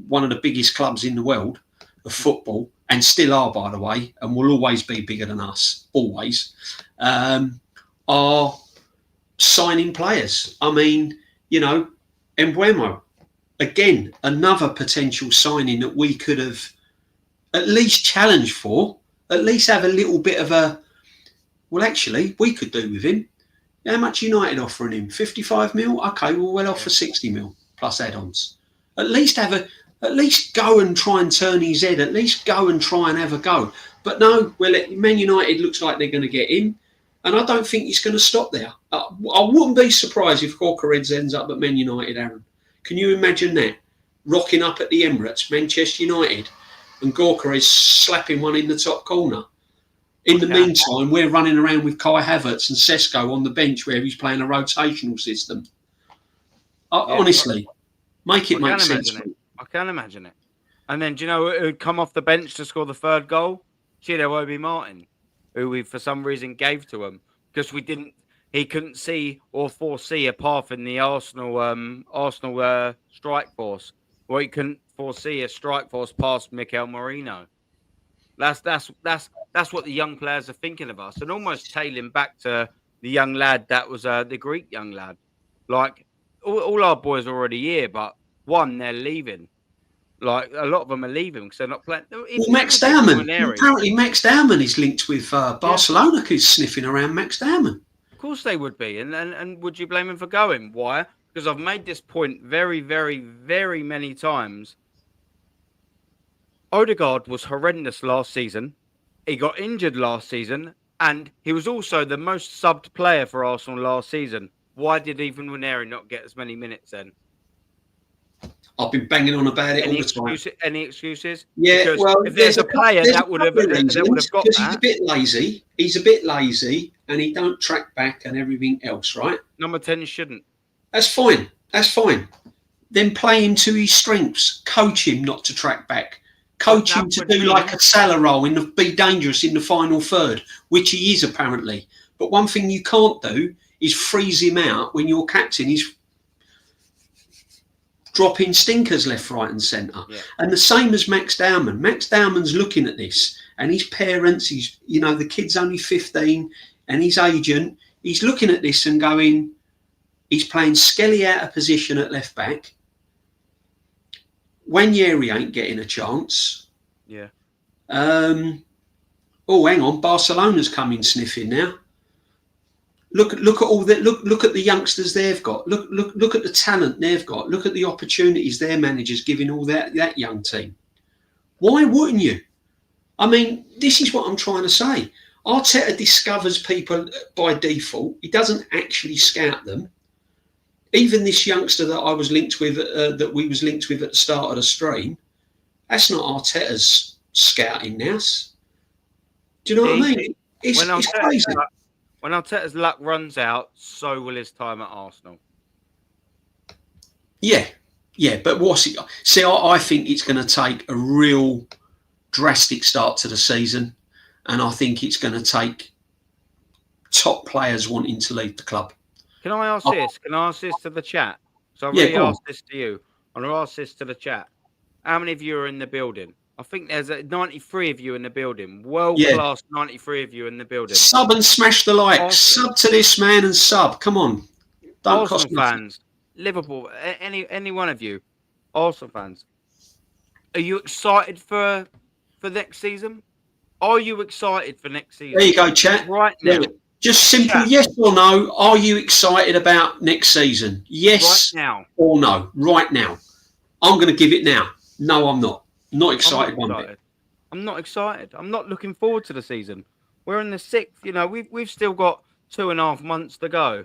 One of the biggest clubs in the world of football, and still are, by the way, and will always be bigger than us. Always are signing players. I mean, Embuemo. Again, another potential signing that we could have at least challenged for, at least have a little bit of a, well, actually, we could do with him. How much United offering him? 55 mil? Okay, well, we'll offer 60 mil plus add-ons. At least go and try and turn his head. At least go and try and have a go. But no, Man United looks like they're going to get him. And I don't think he's going to stop there. I wouldn't be surprised if Corcoran ends up at Man United, Aaron. Can you imagine that? Rocking up at the Emirates, Manchester United, and Gorka is slapping one in the top corner. In the meantime, we're running around with Kai Havertz and Sesko on the bench where he's playing a rotational system. Honestly, make it make sense. I can imagine it. And then, do you know who would come off the bench to score the third goal? Chiedo Martin, who we, for some reason, gave to him because he couldn't see or foresee a path in the Arsenal strike force. Well, he couldn't foresee a strike force past Mikel Merino. That's what the young players are thinking of us, and almost tailing back to the young lad that was the Greek young lad. Like all our boys are already here, but they're leaving. Like a lot of them are leaving because they're not playing. Well, Max Dowman. Apparently, Max Dowman is linked with Barcelona. Who's sniffing around Max Dowman? Of course they would be, and would you blame him for going? Why? Because I've made this point very, very, very many times. Odegaard was horrendous last season. He got injured last season, and he was also the most subbed player for Arsenal last season. Why did even Ranieri not get as many minutes then? I've been banging on about it all the time. Any excuses? Yeah, because well, if there's a player that would have got that. He's a bit lazy. He's a bit lazy, and he don't track back and everything else, right? Number 10 shouldn't. That's fine. Then play him to his strengths. Coach him not to track back. Coach him to do like a Salah role be dangerous in the final third, which he is apparently. But one thing you can't do is freeze him out when your captain is dropping stinkers left, right, and centre. Yeah. And the same as Max Dowman. Max Dowman's looking at this, and his parents, the kid's only 15, and his agent, he's looking at this and going, he's playing Skelly out of position at left back. Wanyeri ain't getting a chance. Yeah. Oh, hang on, Barcelona's coming sniffing now. Look at all that. Look at the youngsters they've got. Look at the talent they've got. Look at the opportunities their managers giving all that young team. Why wouldn't you? I mean, this is what I'm trying to say. Arteta discovers people by default. He doesn't actually scout them. Even this youngster that I was linked with, that we was linked with at the start of the stream, that's not Arteta's scouting now. Do you know what I mean? It's crazy. When Arteta's luck runs out, so will his time at Arsenal. Yeah, but what's it? See, I think it's going to take a real drastic start to the season, and I think it's going to take top players wanting to leave the club. Can I ask this? Can I ask this to the chat? So I've already asked this to you. I'm going to ask this to the chat. How many of you are in the building? I think there's 93 of you in the building. World-class 93 of you in the building. Sub and smash the like. Sub to this man and sub. Come on. Don't Arsenal cost fans, Liverpool, any one of you, Arsenal fans. Are you excited for next season? Are you excited for next season? There you go, chat. Right now. Just simple yes or no. Are you excited about next season? Yes right now. Or no. Right now. I'm going to give it now. No, I'm not. Not excited one bit. I'm not excited. I'm not looking forward to the season. We're in the 6th. You know, we've still got 2.5 months to go,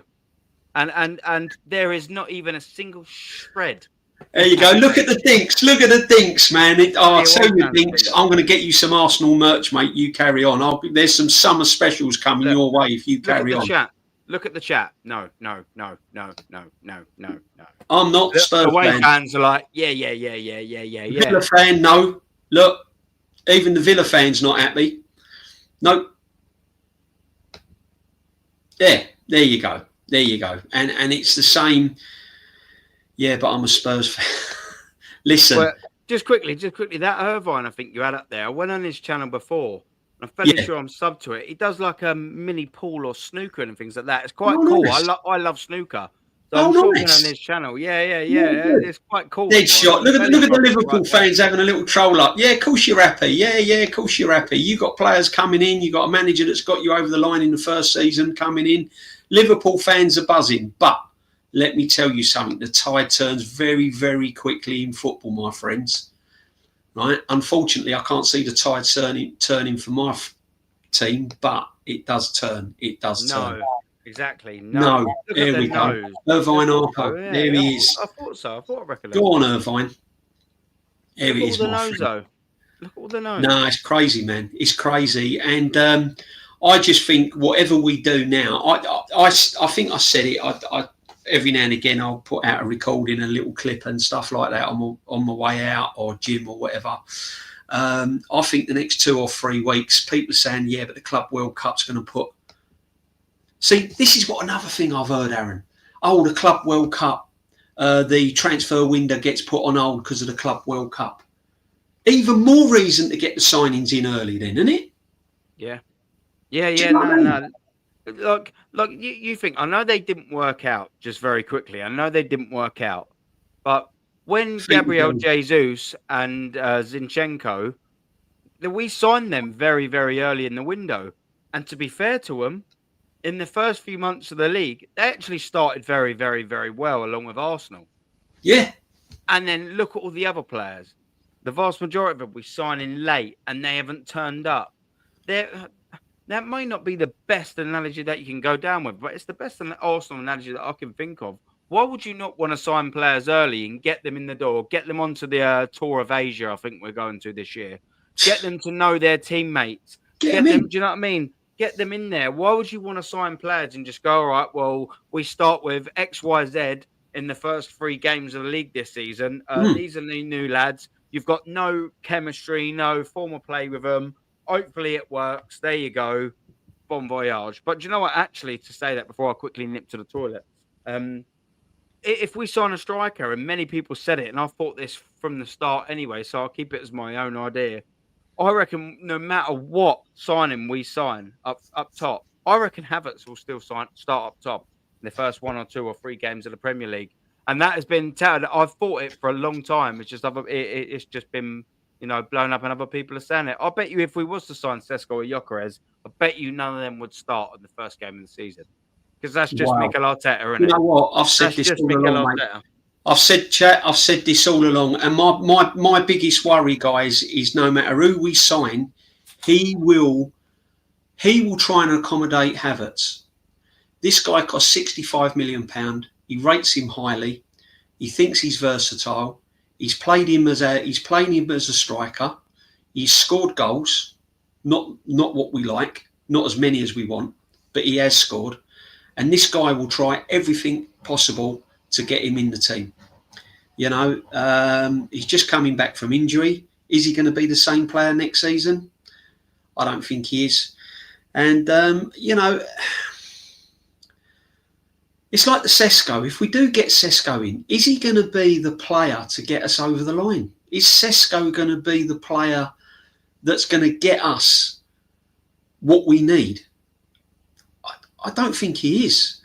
and there is not even a single shred. There you go. Look at the dinks. Look at the dinks, man. I'll tell you, dinks. I'm going to get you some Arsenal merch, mate. You carry on. There's some summer specials coming your way if you carry on. Look at the chat. No. I'm not Spurs fan. Fans are like, yeah. Villa fan, no. Look, even the Villa fan's not happy. No. There you go. And it's the same. Yeah, but I'm a Spurs fan. Listen. Well, just quickly, that Irvine I think you had up there, I went on his channel before. I'm fairly sure I'm sub to it. He does like a mini pool or snooker and things like that. It's quite cool. Nice. I love snooker. So I'm talking on his channel. Yeah. It's quite cool. Dead shot. Look at the Liverpool fans having a little troll up. Yeah, of course you're happy. Yeah, of course you're happy. You got players coming in. You got a manager that's got you over the line in the first season coming in. Liverpool fans are buzzing. But let me tell you something. The tide turns very, very quickly in football, my friends. Right? Unfortunately, I can't see the tide turning for my team, but it does turn. It does turn. Exactly. No. There we go. Irvine Harper. Yeah, there he is. I thought so. I thought I recognised. Go on, Irvine. There he is, my friend. Look at all the nose. No, it's crazy, man. It's crazy. And I just think whatever we do now, I think I said it. I every now and again I'll put out a recording, a little clip and stuff like that on my way out or gym or whatever. I think the next 2 or 3 weeks, people are saying, yeah, but the Club World Cup's going to put... See, this is what another thing I've heard, Aaron. Oh, the Club World Cup, the transfer window gets put on hold because of the Club World Cup. Even more reason to get the signings in early then, isn't it? Yeah. No. Like you think, I know they didn't work out just very quickly. I know they didn't work out. But when Gabriel Jesus and Zinchenko, we signed them very, very early in the window. And to be fair to them, in the first few months of the league, they actually started very, very, very well along with Arsenal. Yeah. And then look at all the other players. The vast majority of them we sign in late and they haven't turned up. That may not be the best analogy that you can go down with, but it's the best Arsenal analogy that I can think of. Why would you not want to sign players early and get them in the door, get them onto the Tour of Asia I think we're going to this year, get them to know their teammates, get them, do you know what I mean? Get them in there. Why would you want to sign players and just go, all right, well, we start with X, Y, Z in the first 3 games of the league this season. These are the new lads. You've got no chemistry, no formal play with them. Hopefully it works. There you go. Bon voyage. But do you know what? Actually, to say that before I quickly nip to the toilet, if we sign a striker, and many people said it, and I've thought this from the start anyway, so I'll keep it as my own idea. I reckon no matter what signing we sign up top, I reckon Havertz will still start up top in the first 1 or 2 or 3 games of the Premier League, and that has been touted. I've thought it for a long time. It's just it's just been blown up, and other people are saying it. I bet you if we was to sign Sesko or Gyökeres, I bet you none of them would start in the first game of the season, because that's just Mikel Arteta, isn't it? You know what? I've said this all along, mate. I've said this all along, and my biggest worry, guys, is no matter who we sign, he will try and accommodate Havertz. This guy costs £65 million. He rates him highly. He thinks he's versatile. He's played him as a striker. He's scored goals, not what we like, not as many as we want, but he has scored. And this guy will try everything possible to get him in the team. He's just coming back from injury. Is he going to be the same player next season? I don't think he is. And, it's like the Sesko. If we do get Sesko in, is he going to be the player to get us over the line? Is Sesko going to be the player that's going to get us what we need? I don't think he is.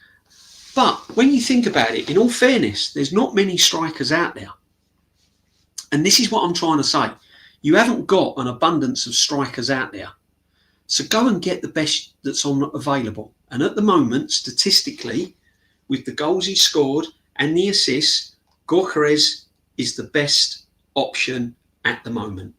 But when you think about it, in all fairness, there's not many strikers out there. And this is what I'm trying to say. You haven't got an abundance of strikers out there. So go and get the best that's available. And at the moment, statistically, with the goals he scored and the assists, Gyökeres is the best option at the moment.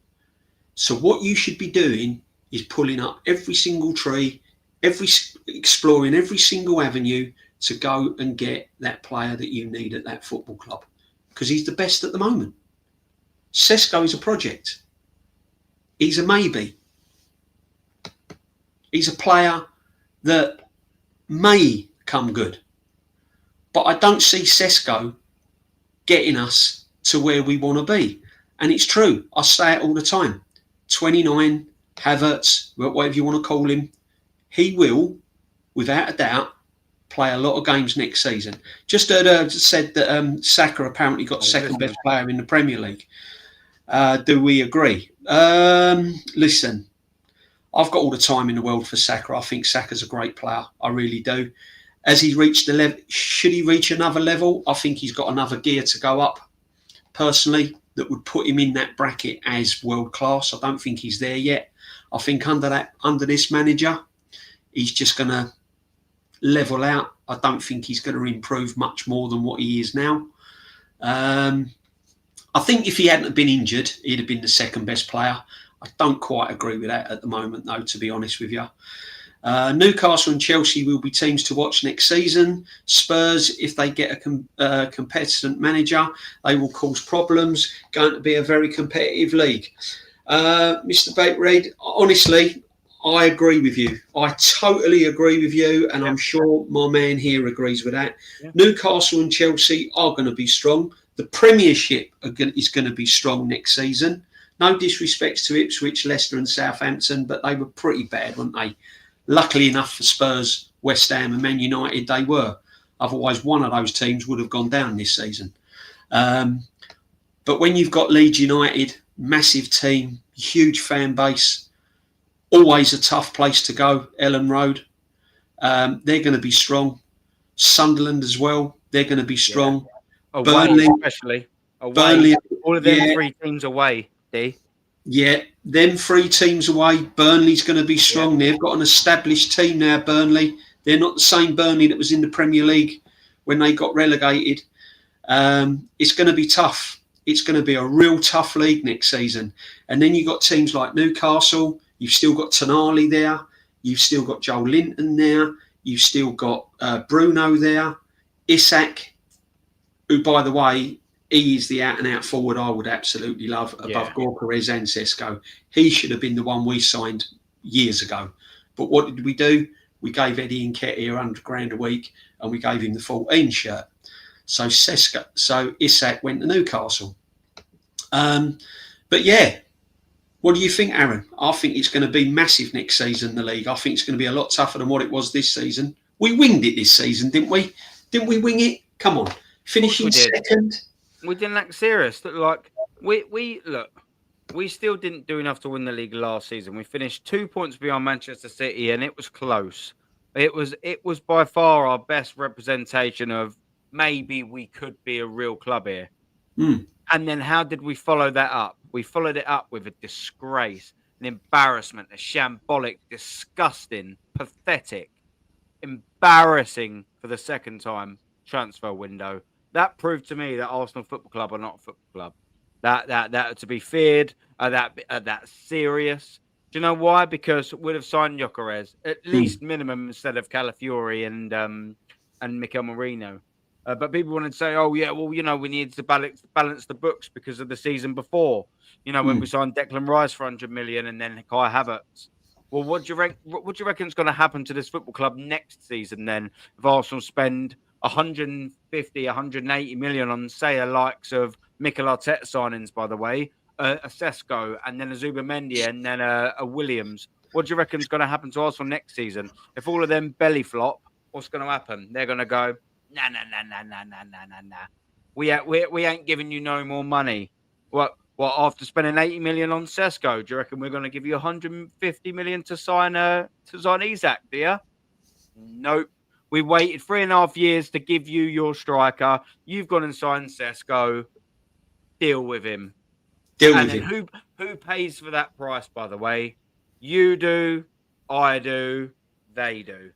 So what you should be doing is pulling up every single tree, exploring every single avenue to go and get that player that you need at that football club, because he's the best at the moment. Sesko is a project. He's a maybe. He's a player that may come good. But I don't see Sesko getting us to where we want to be. And it's true. I say it all the time. 29, Havertz, whatever you want to call him, he will, without a doubt, play a lot of games next season. Just heard said that Saka apparently got second best player in the Premier League. Do we agree? Listen, I've got all the time in the world for Saka. I think Saka's a great player. I really do. Has he reached the level? Should he reach another level? I think he's got another gear to go up, personally, that would put him in that bracket as world class. I don't think he's there yet. I think under this manager, he's just going to level out. I don't think he's going to improve much more than what he is now. I think if he hadn't been injured, he'd have been the second best player. I don't quite agree with that at the moment, though, to be honest with you. Newcastle and Chelsea will be teams to watch next season. Spurs, if they get a competent manager, they will cause problems. Going to be a very competitive league. Mr. Batereed, honestly, I agree with you. I totally agree with you, and I'm sure my man here agrees with that. Yeah. Newcastle and Chelsea are going to be strong. The Premiership is going to be strong next season. No disrespect to Ipswich, Leicester and Southampton, but they were pretty bad, weren't they? Luckily enough for Spurs, West Ham and Man United, they were. Otherwise, one of those teams would have gone down this season. But when you've got Leeds United, massive team, huge fan base, always a tough place to go, Ellen Road, they're going to be strong. Sunderland as well, they're going to be strong. Yeah. Burnley, especially. Away. Burnley, all of them 3 teams away, D. Yeah, them 3 teams away. Burnley's going to be strong. Yeah. They've got an established team now, Burnley. They're not the same Burnley that was in the Premier League when they got relegated. It's going to be tough. It's going to be a real tough league next season. And then you've got teams like Newcastle. You've still got Tonali there. You've still got Joel Linton there. You've still got Bruno there. Isak, who, by the way, he is the out-and-out forward I would absolutely love above Gyökeres and Sesko. He should have been the one we signed years ago. But what did we do? We gave Eddie Nketiah £100,000 a week, and we gave him the 14 shirt. So Isak went to Newcastle. But yeah, what do you think, Aaron? I think it's going to be massive next season, the league. I think it's going to be a lot tougher than what it was this season. We winged it this season, didn't we? Didn't we wing it? Come on. finishing second. We didn't act serious. Like we look. We still didn't do enough to win the league last season. We finished 2 points behind Manchester City, and it was close. It was by far our best representation of maybe we could be a real club here. Mm. And then how did we follow that up? We followed it up with a disgrace, an embarrassment, a shambolic, disgusting, pathetic, embarrassing for the second time transfer window. That proved to me that Arsenal Football Club are not a football club. That to be feared, that serious. Do you know why? Because we'd have signed Gyökeres at least minimum instead of Calafiori and Mikel Merino. But people wanted to say, "Oh yeah, well we need to balance the books because of the season before. When we signed Declan Rice for 100 million and then Kai Havertz." Well, what do you reckon is going to happen to this football club next season then if Arsenal spend 150, 180 million on, say, the likes of Mikel Arteta signings, by the way, a Sesko, and then a Zubimendi, and then a Williams? What do you reckon is going to happen to Arsenal next season? If all of them belly flop, what's going to happen? They're going to go, nah. We ain't giving you no more money. What, after spending 80 million on Sesko, do you reckon we're going to give you 150 million to sign Isak, do you? Nope. We waited 3.5 years to give you your striker. You've gone and signed Sesko. Deal with him. Who pays for that price, by the way? You do, I do, they do.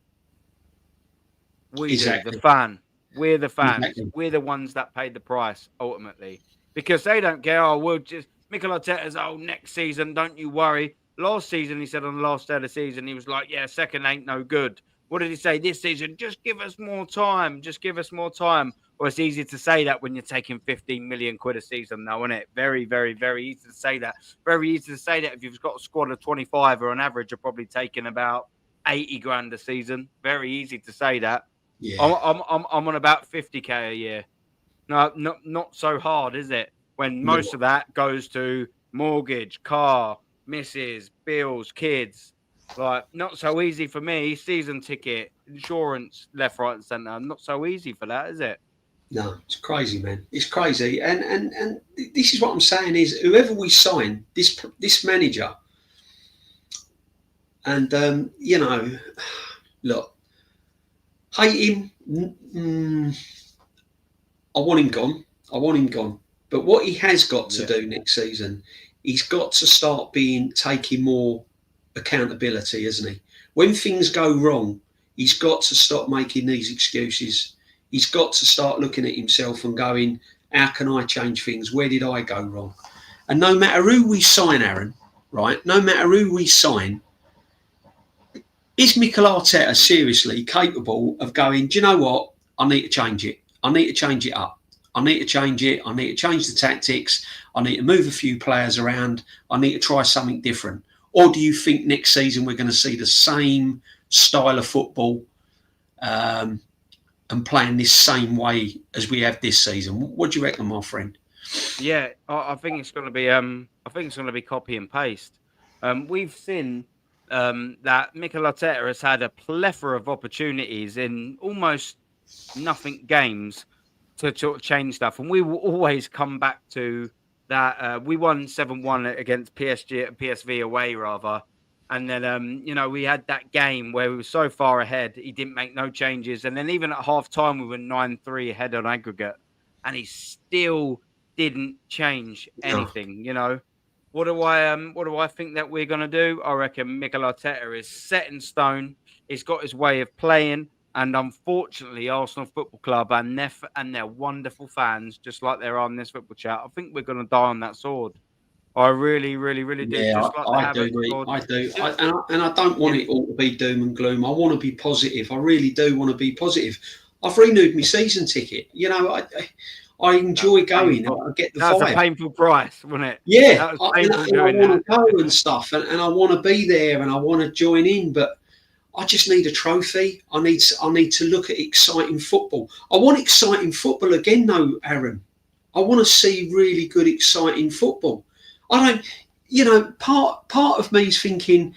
We do, the fan. We're the fans. Exactly. We're the ones that paid the price, ultimately. Because they don't care. Oh, we'll just... Mikel Arteta's, next season, don't you worry. Last season, he said on the last day of the season, he was like, yeah, second ain't no good. What did he say this season? Just give us more time. Just give us more time. Well, it's easy to say that when you're taking 15 million quid a season, though, isn't it? Very, very, very easy to say that. Very easy to say that if you've got a squad of 25 or on average, you're probably taking about 80 grand a season. Very easy to say that. Yeah. I'm on about 50k a year. No, not so hard, is it? When most of that goes to mortgage, car, missus, bills, kids. Like, not so easy for me. Season ticket, insurance, left, right, and centre. Not so easy for that, is it? No, it's crazy, man. It's crazy. And this is what I'm saying is whoever we sign, this manager, and, look, hate him. I want him gone. But what he has got to do next season, he's got to start taking more accountability, hasn't he? When things go wrong, he's got to stop making these excuses. He's got to start looking at himself and going, how can I change things? Where did I go wrong? And no matter who we sign, Aaron, right? No matter who we sign, is Mikel Arteta seriously capable of going, do you know what? I need to change it. I need to change it up. I need to change it. I need to change the tactics. I need to move a few players around. I need to try something different. Or do you think next season we're going to see the same style of football and playing this same way as we have this season? What do you reckon, my friend? Yeah, I think it's going to be. I think it's going to be copy and paste. We've seen that Mikel Arteta has had a plethora of opportunities in almost nothing games to sort of change stuff, and we will always come back to that. We won 7-1 against PSV away, rather. And then, we had that game where we were so far ahead, he didn't make no changes. And then even at half time, we were 9-3 ahead on aggregate. And he still didn't change anything, What do I think that we're going to do? I reckon Mikel Arteta is set in stone. He's got his way of playing. And unfortunately, Arsenal Football Club and their wonderful fans, just like there are on this football chat, I think we're going to die on that sword. I really, really, really do. Yeah, just like I do. I do. And I don't want it all to be doom and gloom. I want to be positive. I really do want to be positive. I've renewed my season ticket. I enjoy going. I get the vibe. That's a painful price, wasn't it? Yeah, I want to go and stuff, and I want to be there, and I want to join in, but I just need a trophy. I need to look at exciting football. I want exciting football again, though, Aaron. I want to see really good, exciting football. I don't, part of me is thinking,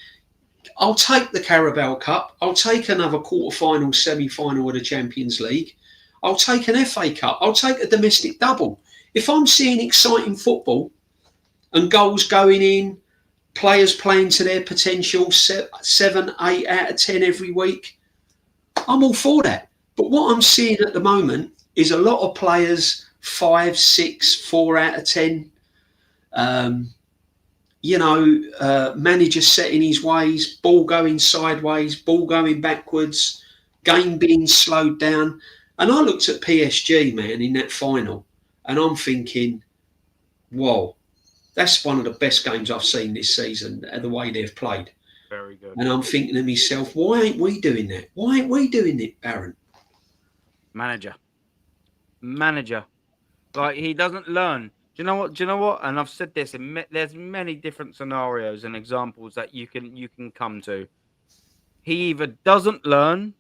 I'll take the Carabao Cup. I'll take another quarter-final, semi-final of the Champions League. I'll take an FA Cup. I'll take a domestic double. If I'm seeing exciting football and goals going in, players playing to their potential, 7, 8 out of 10 every week, I'm all for that. But what I'm seeing at the moment is a lot of players 5, 6, 4 out of 10. Manager set in his ways, ball going sideways, ball going backwards, game being slowed down. And I looked at PSG, man, in that final, and I'm thinking, whoa, that's one of the best games I've seen this season, the way they've played. Very good. And I'm thinking to myself, why ain't we doing that? Why ain't we doing it, ARRON? Manager. Like, he doesn't learn. Do you know what? And I've said this, there's many different scenarios and examples that you can come to. He either doesn't learn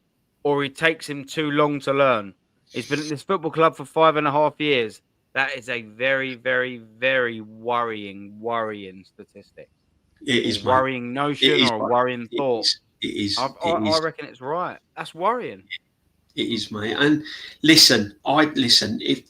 or he takes him too long to learn. He's been at this football club for 5.5 years. That is a very, very, very worrying statistic. It is, worrying notion or a worrying thought. It is. I reckon it's right. That's worrying. It is, mate. And listen. If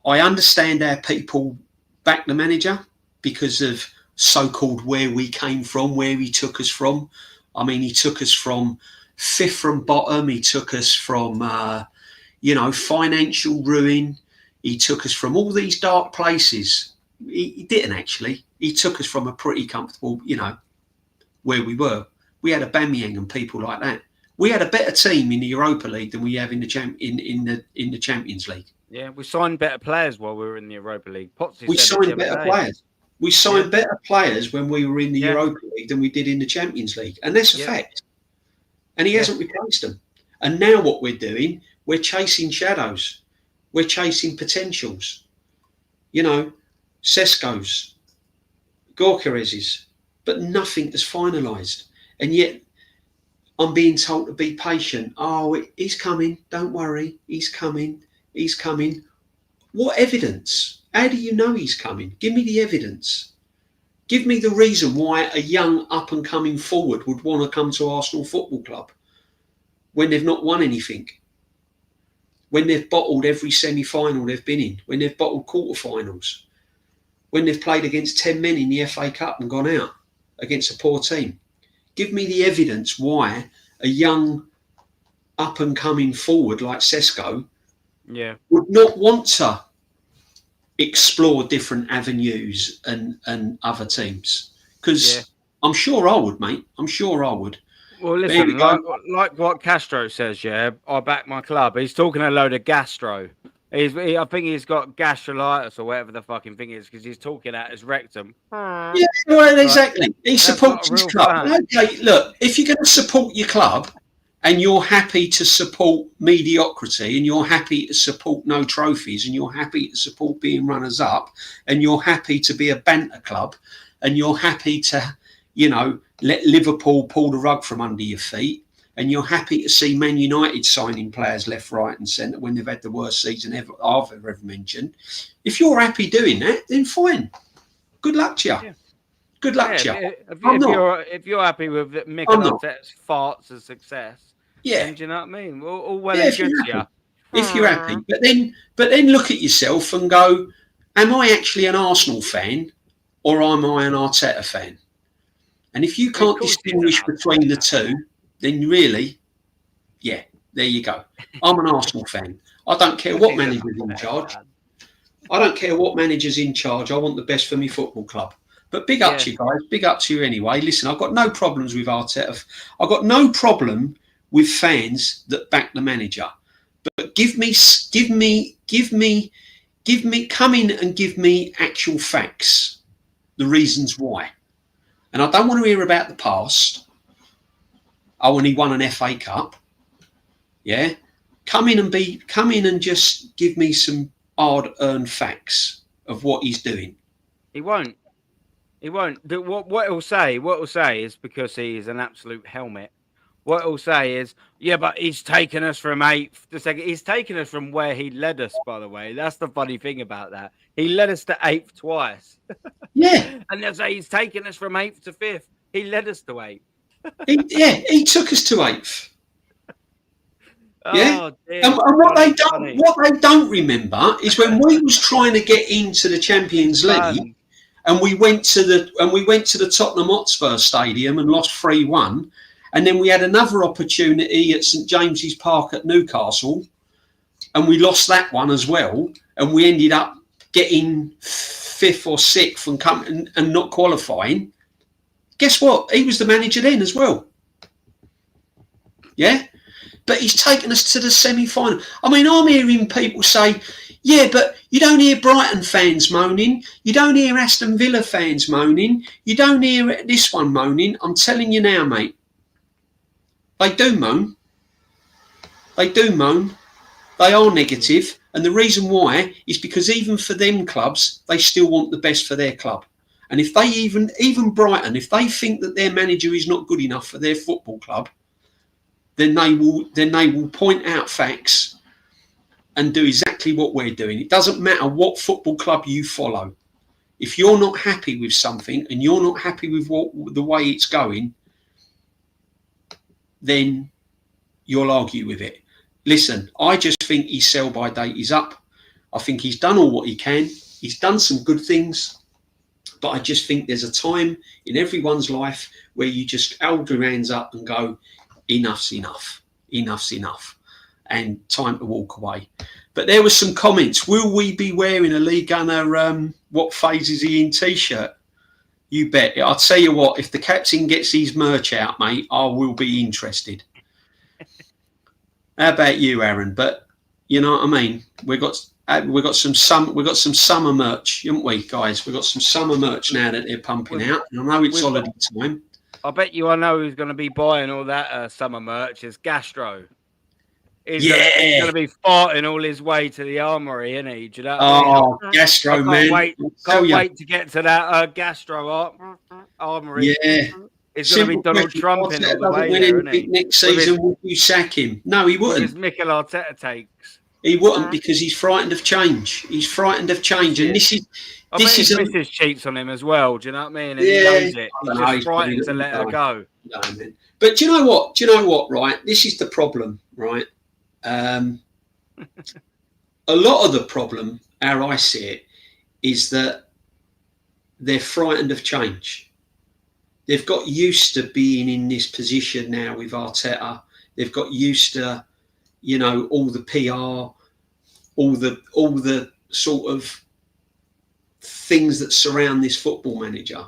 I understand how people back the manager because of so-called where we came from, where he took us from. I mean, he took us from 5th from bottom. He took us from, financial ruin. He took us from all these dark places. He didn't actually. He took us from a pretty comfortable, where we were. We had a Aubameyang and people like that. We had a better team in the Europa League than we have in the Champions League. Yeah, we signed better players while we were in the Europa League. We signed better players. We signed better players when we were in the Europa League than we did in the Champions League. And that's a fact. And he hasn't replaced them. And now what we're doing, we're chasing shadows. We're chasing potentials. Sesko's, Gorkarez's, but nothing is finalised. And yet I'm being told to be patient. Oh, he's coming. Don't worry. He's coming. He's coming. What evidence? How do you know he's coming? Give me the evidence. Give me the reason why a young up-and-coming forward would want to come to Arsenal Football Club when they've not won anything, when they've bottled every semi-final they've been in, when they've bottled quarterfinals, when they've played against 10 men in the FA Cup and gone out against a poor team. Give me the evidence why a young up-and-coming forward like Sesko would not want to explore different avenues and other teams. Because I'm sure I would, mate. I'm sure I would. Well, listen, like what Castro says, I back my club. He's talking a load of gastro. I think he's got gastrolitis or whatever the fucking thing is because he's talking at his rectum. Yeah, well, exactly. He supports his club. Okay, look, if you're going to support your club and you're happy to support mediocrity and you're happy to support no trophies and you're happy to support being runners-up and you're happy to be a banter club and you're happy to, let Liverpool pull the rug from under your feet and you're happy to see Man United signing players left, right and centre when they've had the worst season I've ever mentioned. If you're happy doing that, then fine. Good luck to you. Yeah. Good luck to you. If you're happy with Mick and Arteta's farts as success, then, do you know what I mean? All well and good to you. If you're happy. But then look at yourself and go, am I actually an Arsenal fan or am I an Arteta fan? And if you can't distinguish between the two, then really, there you go. I'm an Arsenal fan. I don't care what manager's in charge. I don't care what manager's in charge. I want the best for my football club. But big up to you guys. Big up to you anyway. Listen, I've got no problems with Arteta. I've got no problem with fans that back the manager. But come in and give me actual facts, the reasons why. And I don't want to hear about the past. Oh, and he won an FA Cup. Yeah. Come in and just give me some hard-earned facts of what he's doing. He won't. What he'll say is because he's an absolute helmet. What he'll say is, but he's taken us from 8th to 2nd. He's taken us from where he led us, by the way. That's the funny thing about that. He led us to 8th twice. Yeah. And they'll say he's taken us from 8th to 5th. He led us to 8th. He took us to 8th. Yeah. dear. And what they don't remember is when we was trying to get into the Champions League, and we went to the Tottenham Hotspur Stadium and lost 3-1, and then we had another opportunity at St James's Park at Newcastle, and we lost that one as well, and we ended up getting 5th or 6th and not qualifying. Guess what? He was the manager then as well. Yeah. But he's taken us to the semi-final. I mean, I'm hearing people say, yeah, but you don't hear Brighton fans moaning. You don't hear Aston Villa fans moaning. You don't hear this one moaning. I'm telling you now, mate. They do moan. They do moan. They are negative. And the reason why is because even for them clubs, they still want the best for their club. And if they even Brighton, if they think that their manager is not good enough for their football club, then they will point out facts and do exactly what we're doing. It doesn't matter what football club you follow. If you're not happy with something and you're not happy with the way it's going, then you'll argue with it. Listen, I just think his sell-by date is up. I think he's done all what he can. He's done some good things. But I just think there's a time in everyone's life where you just hold your hands up and go, enough's enough. Enough's enough. And time to walk away. But there were some comments. Will we be wearing a Lee Gunner what phase is he in t-shirt? You bet. I'll tell you what, if the captain gets his merch out, mate, I will be interested. How about you, Aaron? But you know what I mean? We got some summer merch, haven't we, guys? We've got some summer merch now that they're pumping out. And I know it's holiday time. I bet you I know who's going to be buying all that summer merch is Gastro. He's going to be farting all his way to the armory, isn't he? Do you know what I mean? Gastro, man. Can't wait to get to that Gastro armory. Yeah. It's going to be Donald Trump in all the way there, isn't he? Next season, will you sack him? No, he wouldn't. His Mikel Arteta takes. He wouldn't because he's frightened of change. He's frightened of change. And this is... I bet his missus cheats on him as well. Do you know what I mean? And he knows it. He's just frightened to let her go. No, man. But do you know what? Do you know what, right? This is the problem, right? A lot of the problem, how I see it, is that they're frightened of change. They've got used to being in this position now with Arteta. They've got used to, you know, all the PR, all the sort of things that surround this football manager,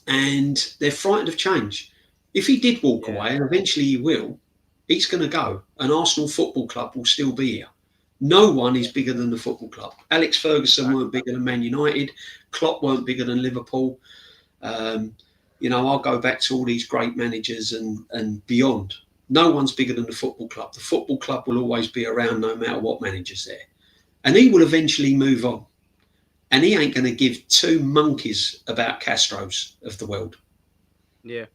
and they're frightened of change. If he did walk away, and eventually he will, he's going to go, and Arsenal Football Club will still be here. No one is bigger than the football club. Alex Ferguson weren't bigger than Man United. Klopp weren't bigger than Liverpool. You know, I'll go back to all these great managers and beyond. No one's bigger than the football club. The football club will always be around no matter what manager's there. And he will eventually move on. And he ain't going to give two monkeys about Castros of the world. Yeah.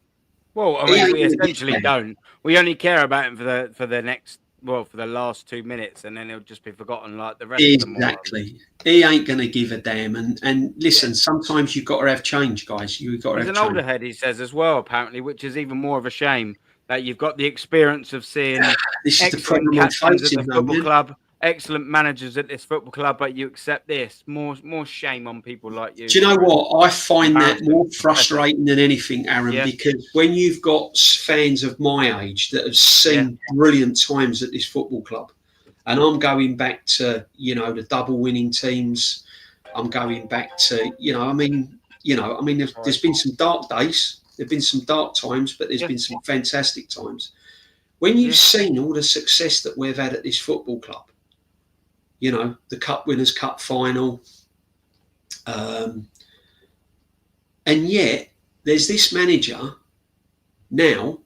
Well, I mean, we essentially don't. We only care about him for the last 2 minutes, and then he'll just be forgotten like the rest of them. Exactly. He ain't going to give a damn. And listen, sometimes you've got to have change, guys. You've got to have change. He's an older head, he says, as well, apparently, which is even more of a shame that you've got the experience of seeing this is excellent the captains at the football club, excellent managers at this football club, but you accept this. More shame on people like you. Do you know what? I find that more frustrating than anything, Aaron, because when you've got fans of my age that have seen brilliant times at this football club, and I'm going back to, you know, the double winning teams, I'm going back to, there's been some dark days, there've been some dark times, but there's been some fantastic times. When you've seen all the success that we've had at this football club, you know, the Cup Winners' Cup final. And yet there's this manager now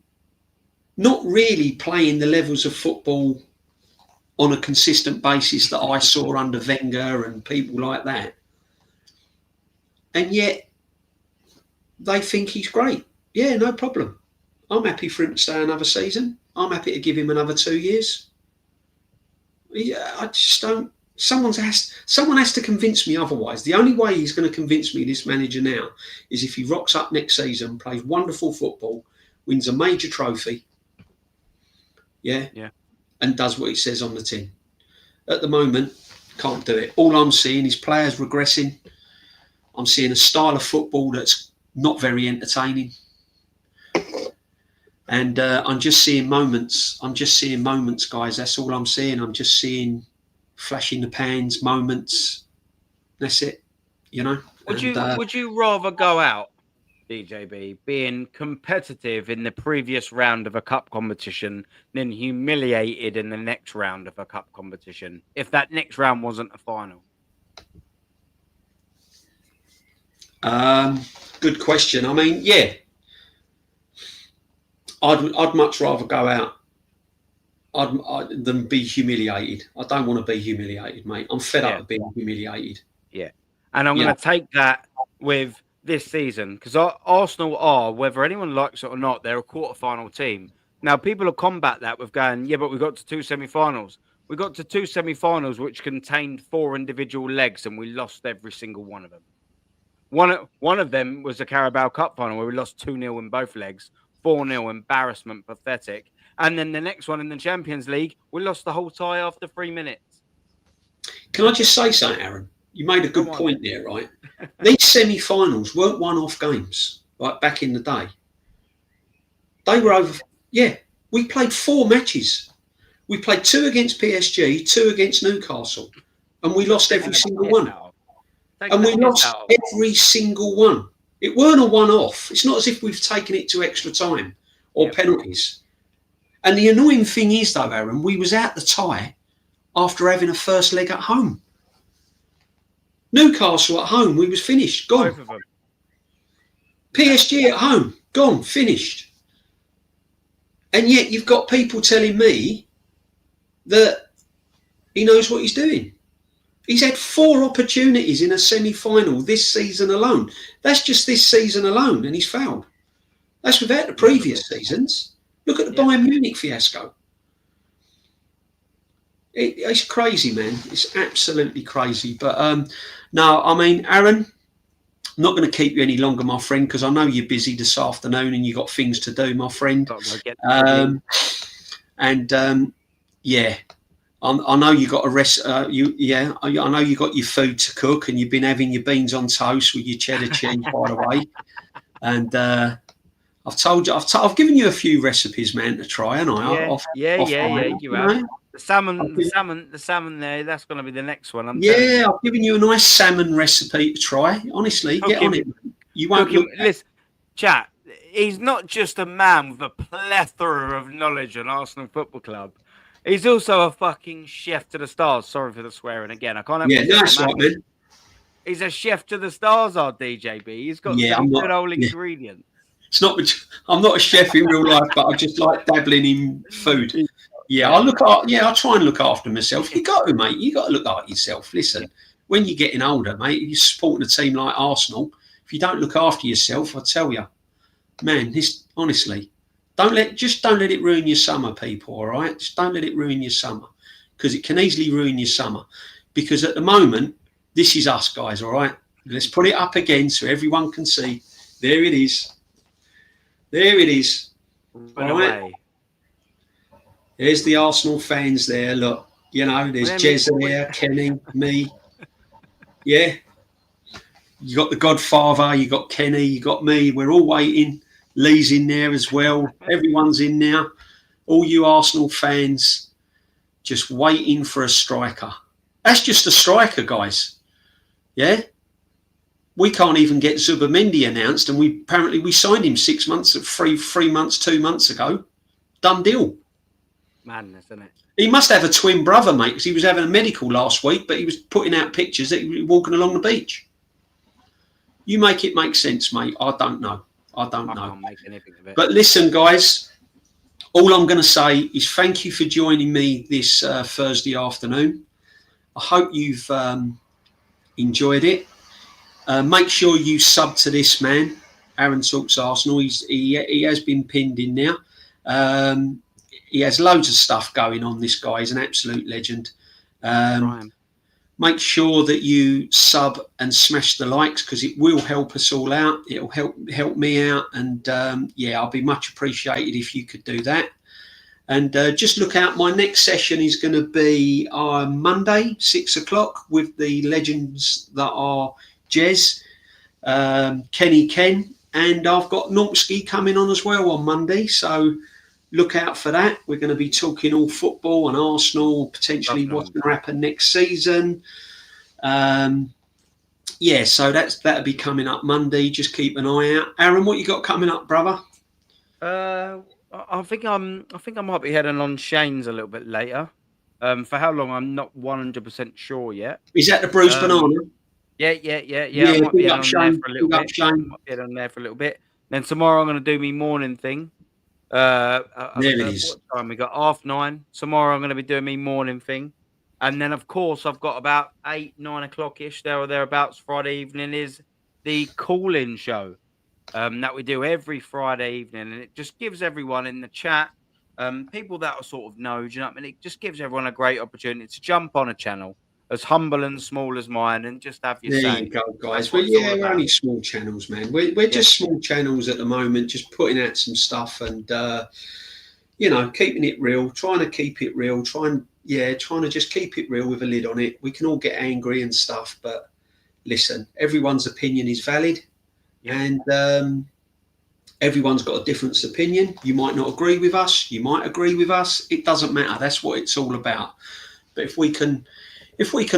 not really playing the levels of football on a consistent basis that I saw under Wenger and people like that. And yet they think he's great. Yeah, no problem. I'm happy for him to stay another season. I'm happy to give him another 2 years. Yeah, I just don't. Someone has to convince me otherwise. The only way he's going to convince me, this manager now, is if he rocks up next season, plays wonderful football, wins a major trophy. Yeah. and does what it says on the tin. At the moment, can't do it. All I'm seeing is players regressing. I'm seeing a style of football that's not very entertaining. And I'm just seeing moments. Guys. That's all I'm seeing. I'm just seeing flash in the pans moments. That's it. You know. Would you rather go out, DJB, being competitive in the previous round of a cup competition than humiliated in the next round of a cup competition, if that next round wasn't a final? Good question. I mean, yeah, I'd much rather go out than be humiliated. I don't want to be humiliated, mate. I'm fed up of being humiliated. Yeah, and I'm going to take that with this season, because Arsenal are, whether anyone likes it or not, they're a quarter-final team. Now, people will combat that with going, yeah, but we got to 2 semi-finals. We got to 2 semi-finals which contained 4 individual legs, and we lost every single one of them. One of them was the Carabao Cup final where we lost 2-0 in both legs, 4-0, embarrassment, pathetic. And then the next one in the Champions League, we lost the whole tie after 3 minutes. Can I just say something, Aaron? You made a good point there, right? These semi-finals weren't one-off games, like back in the day. They were over. Yeah, we played 4 matches. We played 2 against PSG, 2 against Newcastle, and we lost every single one. And we lost every single one. It weren't a one-off. It's not as if we've taken it to extra time or penalties. And the annoying thing is, though, Aaron, we was out the tie after having a first leg at home. Newcastle at home, we was finished, gone. Both of them. PSG at home, gone, finished. And yet you've got people telling me that he knows what he's doing. He's had 4 opportunities in a semi-final this season alone. That's just this season alone, and he's fouled. That's without the previous seasons. Look at the Bayern Munich fiasco. It's crazy, man. It's absolutely crazy. But no, I mean, Aaron, I'm not going to keep you any longer, my friend, because I know you're busy this afternoon and you've got things to do, my friend. Yeah. I know you got a rest. I know you got your food to cook, and you've been having your beans on toast with your cheddar cheese, by the way. And I've told you, I've given you a few recipes, man, to try, haven't I? You have. The salmon there. That's going to be the next one. I've given you a nice salmon recipe to try. Honestly, get on it. You won't listen, chat. He's not just a man with a plethora of knowledge on Arsenal Football Club. He's also a fucking chef to the stars. Sorry for the swearing again. I can't. That's right, man. He's a chef to the stars, our DJB. He's got some good old ingredients. It's not. I'm not a chef in real life, but I just like dabbling in food. Yeah, I try and look after myself. You got to, mate. You got to look after yourself. Listen, when you're getting older, mate, you're supporting a team like Arsenal. If you don't look after yourself, I tell you, man, honestly. Don't let it ruin your summer, people, all right? Just don't let it ruin your summer, because it can easily ruin your summer. Because at the moment, this is us, guys, all right? Let's put it up again so everyone can see. There it is. There it is. All right? There's the Arsenal fans there. Look, there's Jez there, Kenny, me. Yeah. You got the Godfather, you got Kenny, you got me. We're all waiting. Lee's in there as well. Everyone's in there. All you Arsenal fans just waiting for a striker. That's just a striker, guys. Yeah? We can't even get Zubimendi announced, and we signed him 6 months, 3 months, 2 months ago. Done deal. Madness, isn't it? He must have a twin brother, mate, because he was having a medical last week, but he was putting out pictures that he was walking along the beach. You make it make sense, mate. I don't know. I can't make anything of it. But listen, guys, all I'm going to say is thank you for joining me this Thursday afternoon. I hope you've enjoyed it. Make sure you sub to this man, Aaron Talks Arsenal. He has been pinned in now. He has loads of stuff going on. This guy is an absolute legend. Make sure that you sub and smash the likes, because it will help us all out. It'll help me out, and I'll be much appreciated if you could do that. And just look out. My next session is going to be on Monday, 6 o'clock, with the legends that are Jez, Kenny Ken, and I've got Normski coming on as well on Monday. So look out for that. We're going to be talking all football and Arsenal, potentially what's going to happen next season. Yeah, so that'll be coming up Monday. Just keep an eye out. Aaron, what you got coming up, brother? I think I might be heading on Shane's a little bit later. For how long, I'm not 100% sure yet. Is that the Bruce Banana? Yeah. I might be on there for a little bit. Shane. Get on there for a little bit. Then tomorrow I'm going to do me morning thing. There it is. What time we got? 9:30. Tomorrow I'm going to be doing me morning thing, and then of course I've got about 8-9 o'clock ish there or thereabouts. Friday evening is the call-in show that we do every Friday evening, and it just gives everyone in the chat, people that are sort of know, do you know what I mean? It just gives everyone a great opportunity to jump on a channel as humble and small as mine and just have your say. There you go, guys. We're only small channels, man. We're just small channels at the moment, just putting out some stuff and, keeping it real, trying to keep it real, trying to just keep it real with a lid on it. We can all get angry and stuff, but listen, everyone's opinion is valid. And everyone's got a different opinion. You might not agree with us. You might agree with us. It doesn't matter. That's what it's all about. But if we can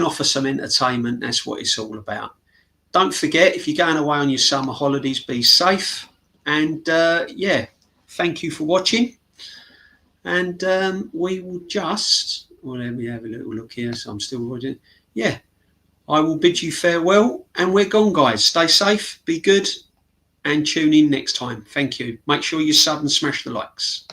offer some entertainment, that's what it's all about. Don't forget, if you're going away on your summer holidays, be safe. And thank you for watching. And we will let me have a little look here. So I'm still watching. Yeah. I will bid you farewell, and we're gone, guys. Stay safe, be good, and tune in next time. Thank you. Make sure you sub and smash the likes.